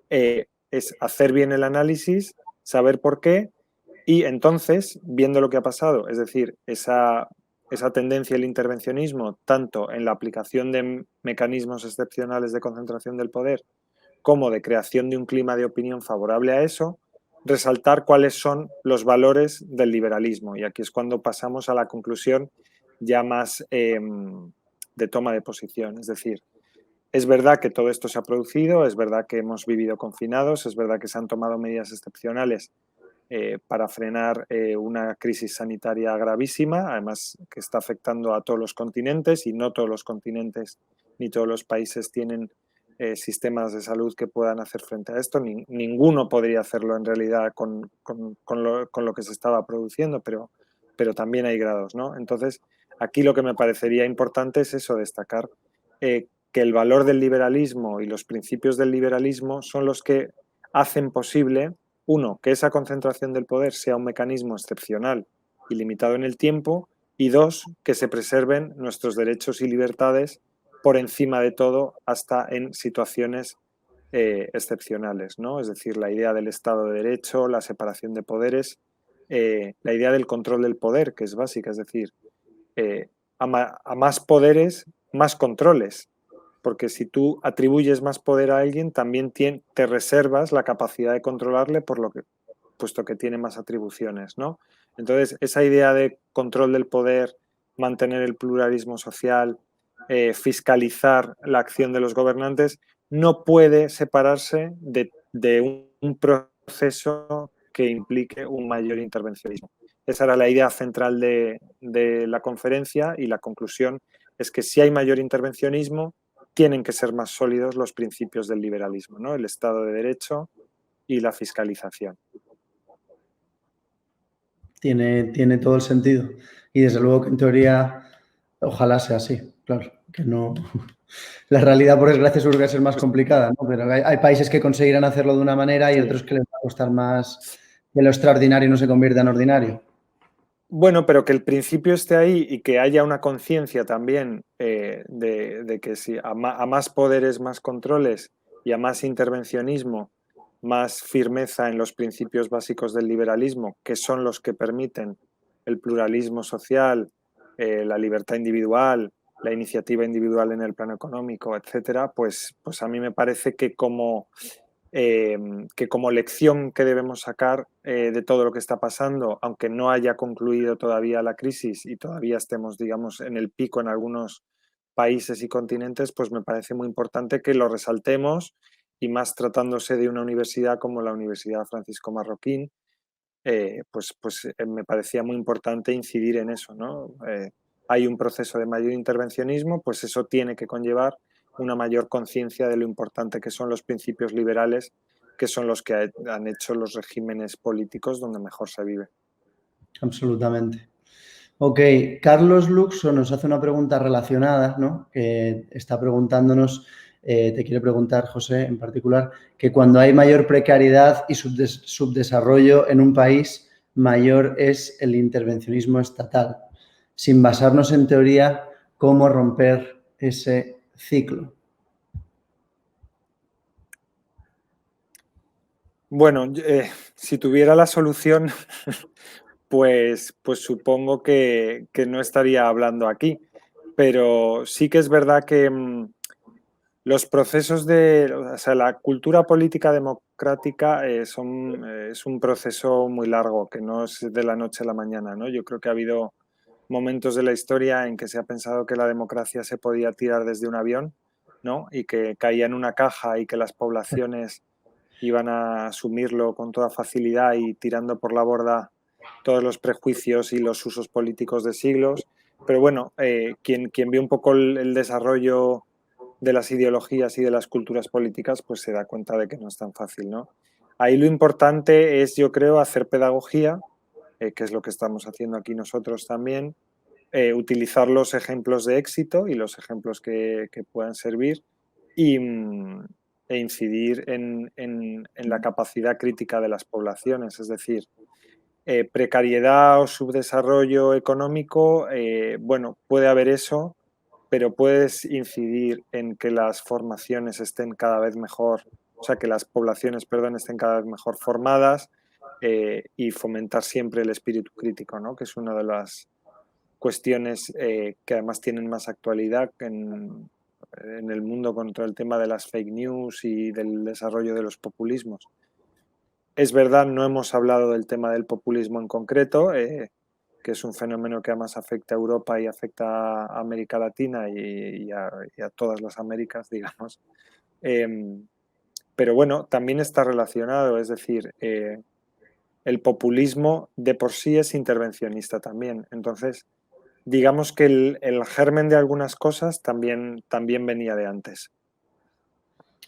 S2: es hacer bien el análisis, saber por qué y entonces, viendo lo que ha pasado, es decir, esa tendencia al intervencionismo, tanto en la aplicación de mecanismos excepcionales de concentración del poder como de creación de un clima de opinión favorable a eso, resaltar cuáles son los valores del liberalismo. Y aquí es cuando pasamos a la conclusión ya más de toma de posición. Es decir, es verdad que todo esto se ha producido, es verdad que hemos vivido confinados, es verdad que se han tomado medidas excepcionales para frenar una crisis sanitaria gravísima, además que está afectando a todos los continentes y no todos los continentes ni todos los países tienen sistemas de salud que puedan hacer frente a esto. Ninguno podría hacerlo en realidad con lo que se estaba produciendo, pero también hay grados, ¿no? Entonces, aquí lo que me parecería importante es eso, destacar que el valor del liberalismo y los principios del liberalismo son los que hacen posible, uno, que esa concentración del poder sea un mecanismo excepcional y limitado en el tiempo, y dos, que se preserven nuestros derechos y libertades por encima de todo hasta en situaciones excepcionales, ¿no? Es decir, la idea del Estado de Derecho, la separación de poderes, la idea del control del poder, que es básica, es decir, a más poderes, más controles, porque si tú atribuyes más poder a alguien, también te reservas la capacidad de controlarle puesto que tiene más atribuciones, ¿no? Entonces, esa idea de control del poder, mantener el pluralismo social, fiscalizar la acción de los gobernantes, no puede separarse de un proceso que implique un mayor intervencionismo. Esa era la idea central de la conferencia y la conclusión es que si hay mayor intervencionismo, tienen que ser más sólidos los principios del liberalismo, ¿no? El Estado de Derecho y la fiscalización.
S1: Tiene todo el sentido. Y desde luego que en teoría, ojalá sea así, claro, que no. La realidad, por desgracia, seguro que va a ser más complicada, ¿no? Pero hay países que conseguirán hacerlo de una manera y
S2: Sí.
S1: otros que les va a costar más que lo extraordinario no se convierta en ordinario.
S2: Bueno, pero que el principio esté ahí y que haya una conciencia también de que si a más poderes, más controles y a más intervencionismo, más firmeza en los principios básicos del liberalismo, que son los que permiten el pluralismo social, la libertad individual, la iniciativa individual en el plano económico, etcétera, pues a mí me parece que como lección que debemos sacar de todo lo que está pasando, aunque no haya concluido todavía la crisis y todavía estemos, digamos, en el pico en algunos países y continentes, pues me parece muy importante que lo resaltemos y más tratándose de una universidad como la Universidad Francisco Marroquín, me parecía muy importante incidir en eso, ¿no? Hay un proceso de mayor intervencionismo, pues eso tiene que conllevar una mayor conciencia de lo importante que son los principios liberales, que son los que han hecho los regímenes políticos donde mejor se vive.
S1: Absolutamente. Ok, Carlos Luxo nos hace una pregunta relacionada, ¿no? Que está preguntándonos, te quiere preguntar, José, en particular, que cuando hay mayor precariedad y subdesarrollo en un país, mayor es el intervencionismo estatal. Sin basarnos en teoría, ¿cómo romper ese ciclo?
S2: Bueno, si tuviera la solución, pues supongo que no estaría hablando aquí, pero sí que es verdad que los procesos o sea, la cultura política democrática es un proceso muy largo, que no es de la noche a la mañana, ¿no? Yo creo que ha habido momentos de la historia en que se ha pensado que la democracia se podía tirar desde un avión, ¿no? Y que caía en una caja y que las poblaciones iban a asumirlo con toda facilidad y tirando por la borda todos los prejuicios y los usos políticos de siglos. Pero bueno, quien ve un poco el desarrollo de las ideologías y de las culturas políticas, pues se da cuenta de que no es tan fácil, ¿no? Ahí lo importante es, yo creo, hacer pedagogía, que es lo que estamos haciendo aquí nosotros también, utilizar los ejemplos de éxito y los ejemplos que puedan servir y, e incidir en la capacidad crítica de las poblaciones, es decir, precariedad o subdesarrollo económico, bueno, puede haber eso, pero puedes incidir en que las formaciones estén cada vez mejor, o sea, que las poblaciones, perdón, estén cada vez mejor formadas y fomentar siempre el espíritu crítico, ¿no? Que es una de las cuestiones que además tienen más actualidad en el mundo contra el tema de las fake news y del desarrollo de los populismos. Es verdad, no hemos hablado del tema del populismo en concreto, que es un fenómeno que además afecta a Europa y afecta a América Latina y a todas las Américas, digamos. Pero bueno, también está relacionado, es decir, el populismo de por sí es intervencionista también. Entonces, digamos que el germen de algunas cosas también venía de antes.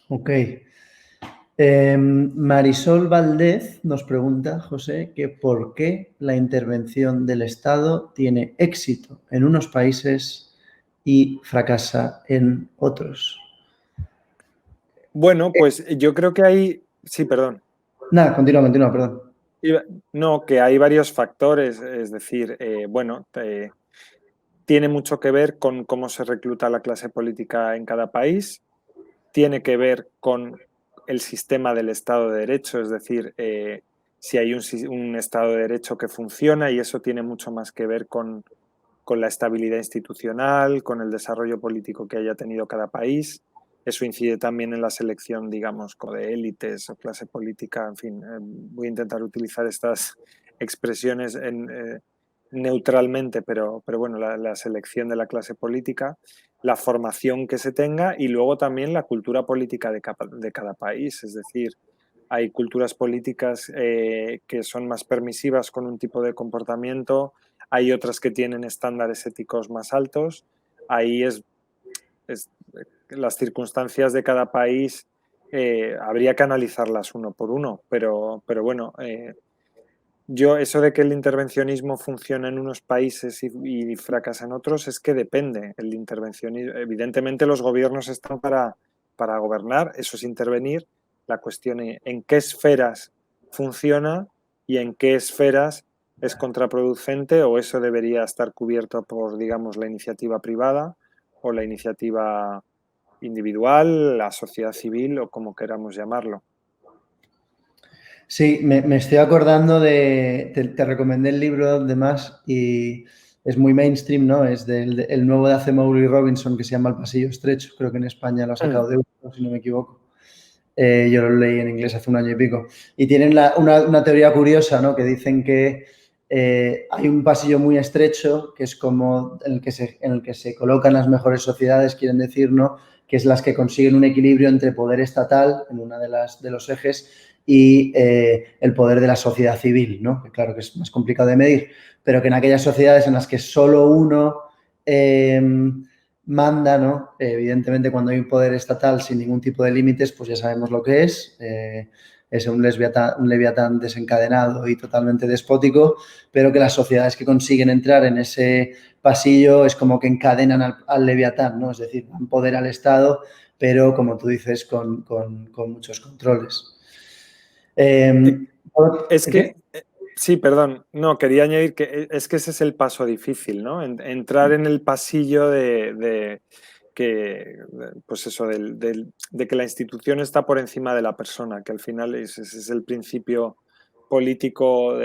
S1: Ok. Marisol Valdez nos pregunta, José, que por qué la intervención del Estado tiene éxito en unos países y fracasa en otros.
S2: Bueno, pues yo creo que hay... Sí, perdón.
S1: Nada, continúa, perdón.
S2: No, que hay varios factores, es decir, bueno, tiene mucho que ver con cómo se recluta la clase política en cada país, tiene que ver con el sistema del Estado de Derecho, es decir, si hay un Estado de Derecho que funciona y eso tiene mucho más que ver con la estabilidad institucional, con el desarrollo político que haya tenido cada país. Eso incide también en la selección, digamos, de élites o clase política. En fin, voy a intentar utilizar estas expresiones neutralmente, pero bueno, la selección de la clase política, la formación que se tenga y luego también la cultura política de cada país. Es decir, hay culturas políticas que son más permisivas con un tipo de comportamiento, hay otras que tienen estándares éticos más altos. Ahí es las circunstancias de cada país habría que analizarlas uno por uno, pero bueno, yo eso de que el intervencionismo funciona en unos países y fracasa en otros es que depende. El intervencionismo, evidentemente los gobiernos están para gobernar, eso es intervenir. La cuestión es en qué esferas funciona y en qué esferas es contraproducente o eso debería estar cubierto por, digamos, la iniciativa privada o la iniciativa individual, la sociedad civil o como queramos llamarlo.
S1: Sí, me estoy acordando de, te recomendé el libro además y es muy mainstream, ¿no? Es el nuevo de Acemoglu y Robinson que se llama El Pasillo Estrecho, creo que en España lo ha sacado de Euro, si no me equivoco. Yo lo leí en inglés hace un año y pico. Y tienen una teoría curiosa, ¿no? Que dicen que hay un pasillo muy estrecho, que es como en el que se colocan las mejores sociedades, quieren decir, ¿no? Que es las que consiguen un equilibrio entre poder estatal, en una de los ejes, y el poder de la sociedad civil, ¿no? Que claro que es más complicado de medir, pero que en aquellas sociedades en las que solo uno manda, ¿no? Evidentemente, cuando hay un poder estatal sin ningún tipo de límites, pues ya sabemos lo que es un leviatán desencadenado y totalmente despótico, pero que las sociedades que consiguen entrar en ese pasillo es como que encadenan al leviatán, ¿no? Es decir, dan poder al Estado, pero como tú dices, con muchos controles.
S2: Es
S1: ¿Qué?
S2: que, sí, perdón, no, quería añadir que es que ese es el paso difícil, ¿no? Entrar en el pasillo pues eso, de que la institución está por encima de la persona, que al final ese es el principio político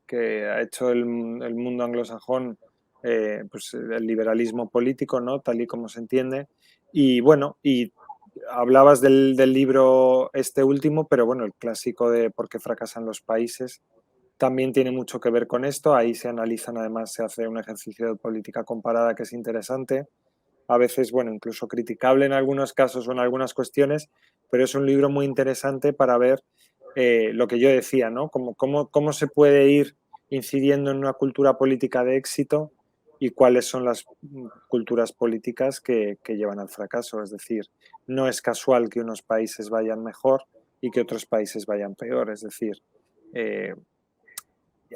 S2: que ha hecho el mundo anglosajón, pues el liberalismo político, ¿no? Tal y como se entiende. Y bueno, y hablabas del libro este último, pero bueno, el clásico de ¿Por qué fracasan los países? También tiene mucho que ver con esto. Ahí se analizan, además, se hace un ejercicio de política comparada que es interesante. a veces, bueno, incluso criticable en algunos casos o en algunas cuestiones, pero es un libro muy interesante para ver lo que yo decía, ¿no? Cómo se puede ir incidiendo en una cultura política de éxito y cuáles son las culturas políticas que llevan al fracaso. Es decir, no es casual que unos países vayan mejor y que otros países vayan peor. Es decir, eh,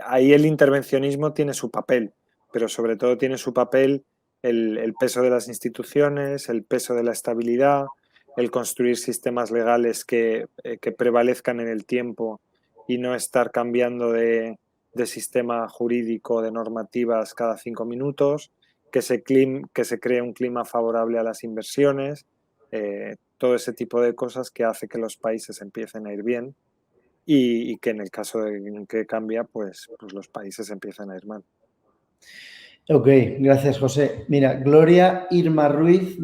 S2: ahí el intervencionismo tiene su papel, pero sobre todo tiene su papel el peso de las instituciones, el peso de la estabilidad, el construir sistemas legales que prevalezcan en el tiempo y no estar cambiando de sistema jurídico, de normativas cada 5 minutos, que se cree un clima favorable a las inversiones, todo ese tipo de cosas que hace que los países empiecen a ir bien y que en el caso de que cambia, pues los países empiezan a ir mal.
S1: Ok, gracias, José. Mira, Gloria Irma Ruiz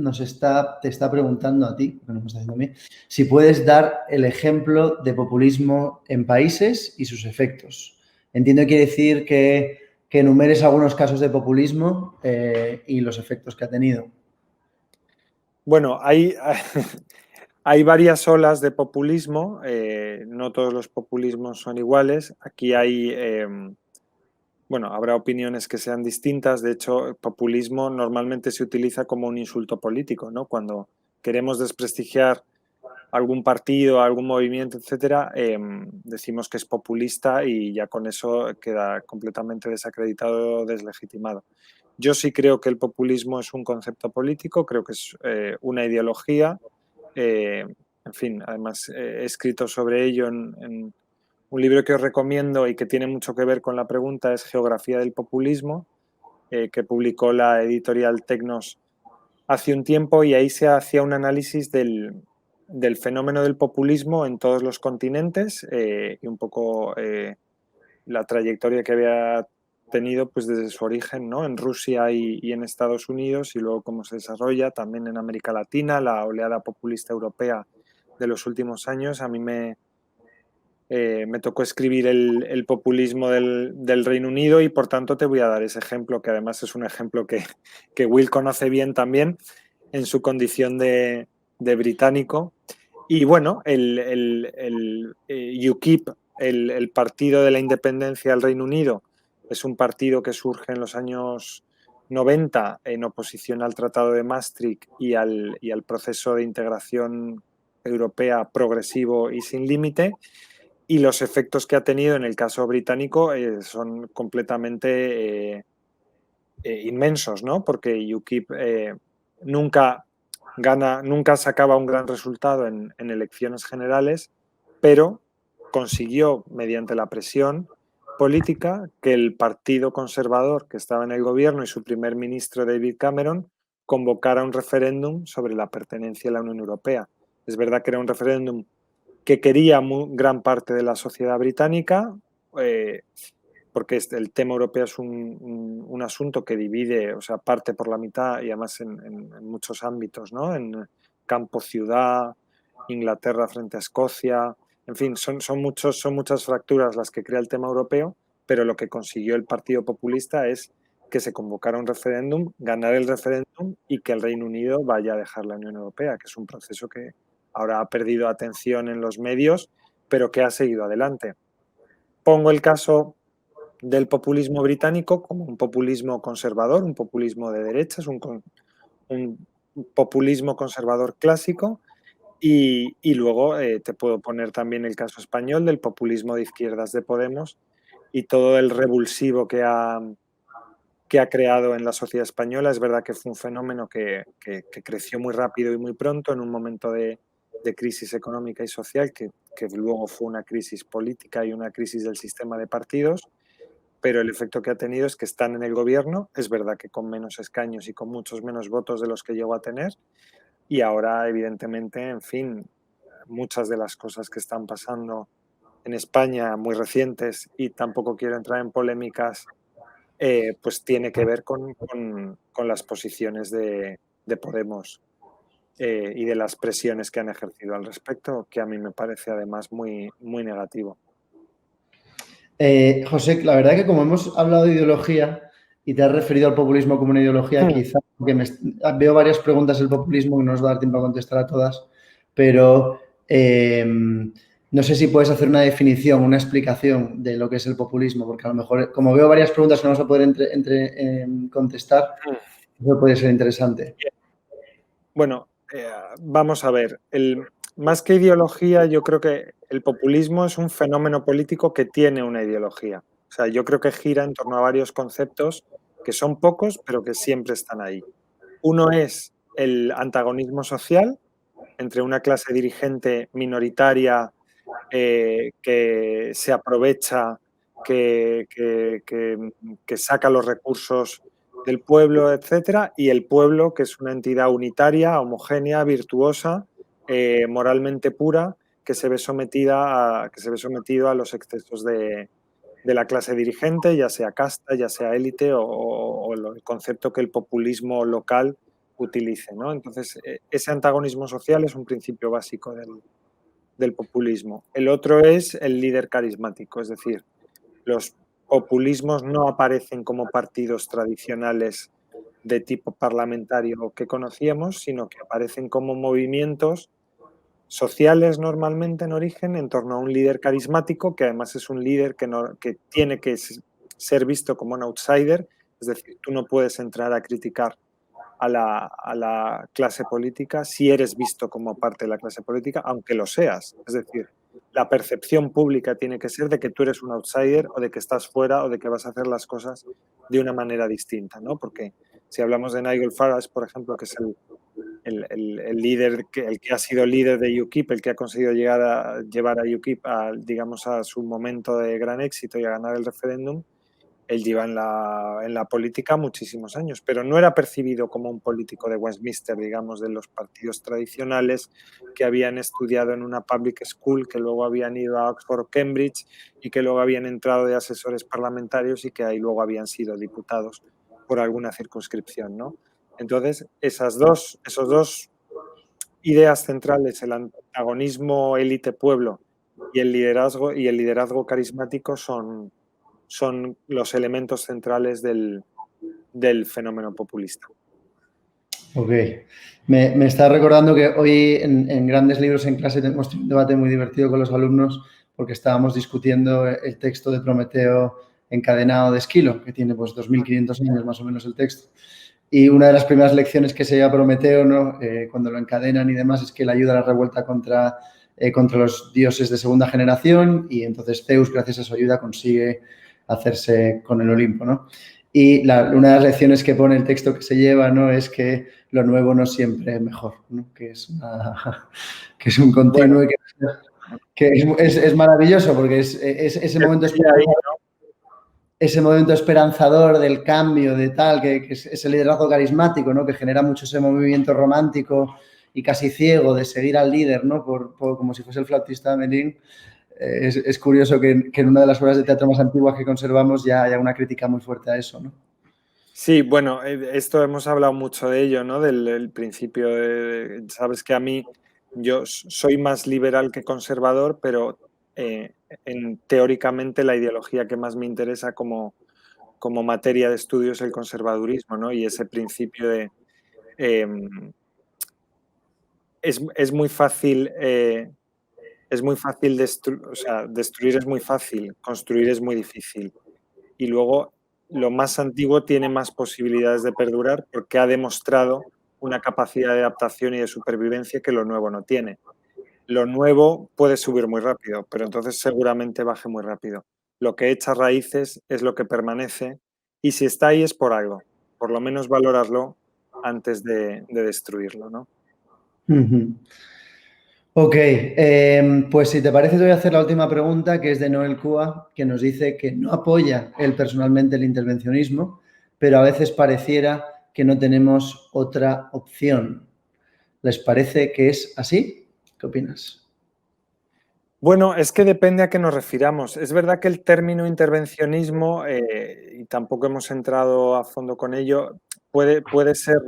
S1: te está preguntando a ti, bueno, me está haciendo a mí, si puedes dar el ejemplo de populismo en países y sus efectos. Entiendo que quiere decir que enumeres algunos casos de populismo y los efectos que ha tenido.
S2: Bueno, hay varias olas de populismo, no todos los populismos son iguales. Aquí bueno, habrá opiniones que sean distintas. De hecho, el populismo normalmente se utiliza como un insulto político, ¿no? Cuando queremos desprestigiar algún partido, algún movimiento, etcétera, decimos que es populista y ya con eso queda completamente desacreditado o deslegitimado. Yo sí creo que el populismo es un concepto político, creo que es una ideología. En fin, además he escrito sobre ello en un libro que os recomiendo y que tiene mucho que ver con la pregunta, es Geografía del Populismo, que publicó la editorial Tecnos hace un tiempo, y ahí se hacía un análisis del fenómeno del populismo en todos los continentes y un poco la trayectoria que había tenido pues desde su origen, ¿no? En Rusia y en Estados Unidos, y luego cómo se desarrolla también en América Latina, la oleada populista europea de los últimos años. A mí me tocó escribir el populismo del Reino Unido y por tanto te voy a dar ese ejemplo, que además es un ejemplo que Will conoce bien también en su condición de británico. Y bueno, el UKIP, el Partido de la Independencia del Reino Unido, es un partido que surge en los años 90 en oposición al Tratado de Maastricht y al proceso de integración europea progresivo y sin límite. Y los efectos que ha tenido en el caso británico son completamente inmensos, ¿no? Porque UKIP nunca sacaba un gran resultado en elecciones generales, pero consiguió, mediante la presión política, que el Partido Conservador que estaba en el gobierno y su primer ministro David Cameron convocara un referéndum sobre la pertenencia a la Unión Europea. Es verdad que era un referéndum que quería gran parte de la sociedad británica, eh, porque el tema europeo es un asunto que divide, o sea, parte por la mitad y además en muchos ámbitos, ¿no? En campo-ciudad, Inglaterra frente a Escocia, en fin, son muchas fracturas las que crea el tema europeo, pero lo que consiguió el Partido Populista es que se convocara un referéndum, ganar el referéndum y que el Reino Unido vaya a dejar la Unión Europea, que es un proceso que ahora ha perdido atención en los medios, pero que ha seguido adelante. Pongo el caso del populismo británico como un populismo conservador, un populismo de derechas, un populismo conservador clásico, y luego te puedo poner también el caso español del populismo de izquierdas de Podemos y todo el revulsivo que ha creado en la sociedad española. Es verdad que fue un fenómeno que creció muy rápido y muy pronto en un momento de crisis económica y social, que luego fue una crisis política y una crisis del sistema de partidos, pero el efecto que ha tenido es que están en el gobierno, es verdad que con menos escaños y con muchos menos votos de los que llegó a tener, y ahora evidentemente, en fin, muchas de las cosas que están pasando en España, muy recientes, y tampoco quiero entrar en polémicas, pues tiene que ver con las posiciones de Podemos y de las presiones que han ejercido al respecto, que a mí me parece además muy, muy negativo.
S1: José, la verdad que como hemos hablado de ideología, y te has referido al populismo como una ideología, quizá, porque veo varias preguntas del populismo y no nos va a dar tiempo a contestar a todas, pero no sé si puedes hacer una definición, una explicación de lo que es el populismo, porque a lo mejor, como veo varias preguntas que no vamos a poder contestar, eso puede ser interesante.
S2: Bueno, vamos a ver. Más que ideología, yo creo que el populismo es un fenómeno político que tiene una ideología. O sea, yo creo que gira en torno a varios conceptos que son pocos, pero que siempre están ahí. Uno es el antagonismo social entre una clase dirigente minoritaria que se aprovecha, que saca los recursos del pueblo, etcétera, y el pueblo, que es una entidad unitaria, homogénea, virtuosa, moralmente pura, que se ve sometido a los excesos de la clase dirigente, ya sea casta, ya sea élite o el concepto que el populismo local utilice, ¿no? Entonces, ese antagonismo social es un principio básico del populismo. El otro es el líder carismático, es decir, los populismos no aparecen como partidos tradicionales de tipo parlamentario que conocíamos, sino que aparecen como movimientos sociales normalmente en origen en torno a un líder carismático, que además es un líder que tiene que ser visto como un outsider, es decir, tú no puedes entrar a criticar a la clase política si eres visto como parte de la clase política, aunque lo seas. Es decir, la percepción pública tiene que ser de que tú eres un outsider o de que estás fuera o de que vas a hacer las cosas de una manera distinta, ¿no? Porque si hablamos de Nigel Farage, por ejemplo, que es el líder, el que ha sido líder de UKIP, el que ha conseguido llevar a UKIP digamos, a su momento de gran éxito y a ganar el referéndum, él lleva en la política muchísimos años, pero no era percibido como un político de Westminster, digamos, de los partidos tradicionales que habían estudiado en una public school, que luego habían ido a Oxford o Cambridge y que luego habían entrado de asesores parlamentarios y que ahí luego habían sido diputados por alguna circunscripción, ¿no? Entonces, esos dos ideas centrales, el antagonismo élite-pueblo y el liderazgo carismático son los elementos centrales del fenómeno populista.
S1: Ok. Me está recordando que hoy en Grandes Libros en clase hemos tenido un debate muy divertido con los alumnos porque estábamos discutiendo el texto de Prometeo encadenado de Esquilo, que tiene pues 2.500 años más o menos el texto. Y una de las primeras lecciones que se lleva Prometeo, ¿no? Cuando lo encadenan y demás, es que él ayuda a la revuelta contra los dioses de segunda generación y entonces Zeus, gracias a su ayuda, consigue hacerse con el Olimpo, ¿no? Y una de las lecciones que pone el texto que se lleva, ¿no? Es que lo nuevo no siempre es mejor, ¿no? Que es un continuo y que es maravilloso porque es ese momento esperanzador del cambio, de tal, que es ese liderazgo carismático, ¿no? Que genera mucho ese movimiento romántico y casi ciego de seguir al líder, ¿no? Como si fuese el flautista de Melín. Es curioso que en una de las obras de teatro más antiguas que conservamos ya haya una crítica muy fuerte a eso, ¿no?
S2: Sí, bueno, esto hemos hablado mucho de ello, ¿no? Del principio sabes que a mí yo soy más liberal que conservador, pero teóricamente la ideología que más me interesa como materia de estudio es el conservadurismo, ¿no? Y ese principio de es muy fácil destruir es muy fácil, construir es muy difícil. Y luego lo más antiguo tiene más posibilidades de perdurar porque ha demostrado una capacidad de adaptación y de supervivencia que lo nuevo no tiene. Lo nuevo puede subir muy rápido, pero entonces seguramente baje muy rápido. Lo que echa raíces es lo que permanece y si está ahí es por algo. Por lo menos valorarlo antes de destruirlo, ¿no?
S1: Uh-huh. Ok, pues si te parece te voy a hacer la última pregunta, que es de Noel Cua, que nos dice que no apoya él personalmente el intervencionismo, pero a veces pareciera que no tenemos otra opción. ¿Les parece que es así? ¿Qué opinas?
S2: Bueno, es que depende a qué nos refiramos. Es verdad que el término intervencionismo, y tampoco hemos entrado a fondo con ello, puede ser,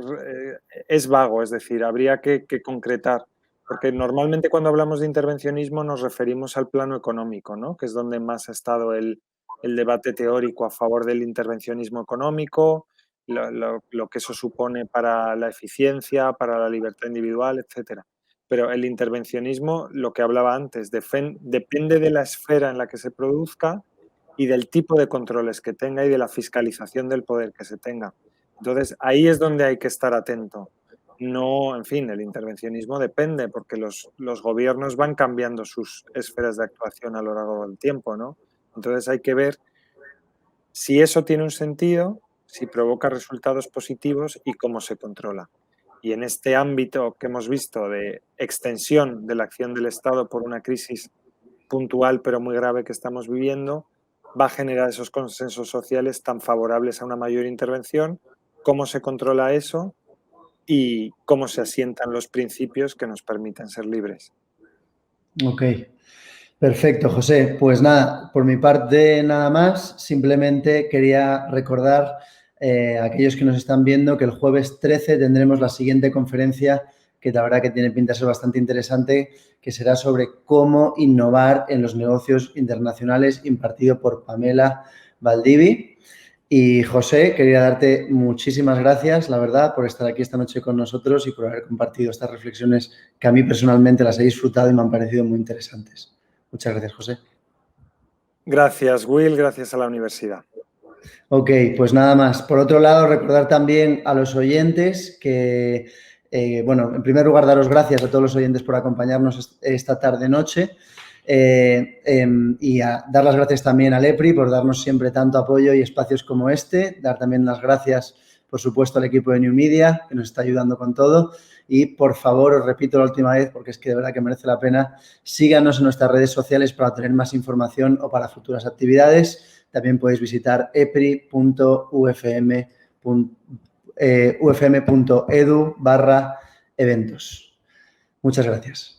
S2: es vago, es decir, habría que concretar, porque normalmente cuando hablamos de intervencionismo nos referimos al plano económico, ¿no? Que es donde más ha estado el el debate teórico a favor del intervencionismo económico, lo que eso supone para la eficiencia, para la libertad individual, etcétera. Pero el intervencionismo, lo que hablaba antes, depende de la esfera en la que se produzca y del tipo de controles que tenga y de la fiscalización del poder que se tenga. Entonces, ahí es donde hay que estar atento. No, en fin, el intervencionismo depende porque los gobiernos van cambiando sus esferas de actuación a lo largo del tiempo, ¿no? Entonces hay que ver si eso tiene un sentido, si provoca resultados positivos y cómo se controla. Y en este ámbito que hemos visto de extensión de la acción del Estado por una crisis puntual pero muy grave que estamos viviendo, va a generar esos consensos sociales tan favorables a una mayor intervención, cómo se controla eso y cómo se asientan los principios que nos permiten ser libres.
S1: Ok, perfecto, José. Pues nada, por mi parte nada más. Simplemente quería recordar a aquellos que nos están viendo que el jueves 13 tendremos la siguiente conferencia que la verdad que tiene pinta de ser bastante interesante, que será sobre cómo innovar en los negocios internacionales, impartido por Pamela Valdivi. Y José, quería darte muchísimas gracias, la verdad, por estar aquí esta noche con nosotros y por haber compartido estas reflexiones que a mí personalmente las he disfrutado y me han parecido muy interesantes. Muchas gracias, José.
S2: Gracias, Will, gracias a la universidad.
S1: Ok, pues nada más. Por otro lado, recordar también a los oyentes que, bueno, en primer lugar, daros gracias a todos los oyentes por acompañarnos esta tarde-noche. Y dar las gracias también al EPRI por darnos siempre tanto apoyo y espacios como este. Dar también las gracias, por supuesto, al equipo de New Media, que nos está ayudando con todo. Y, por favor, os repito la última vez, porque es que de verdad que merece la pena, síganos en nuestras redes sociales para tener más información o para futuras actividades. También podéis visitar epri.ufm.edu/eventos. Muchas gracias.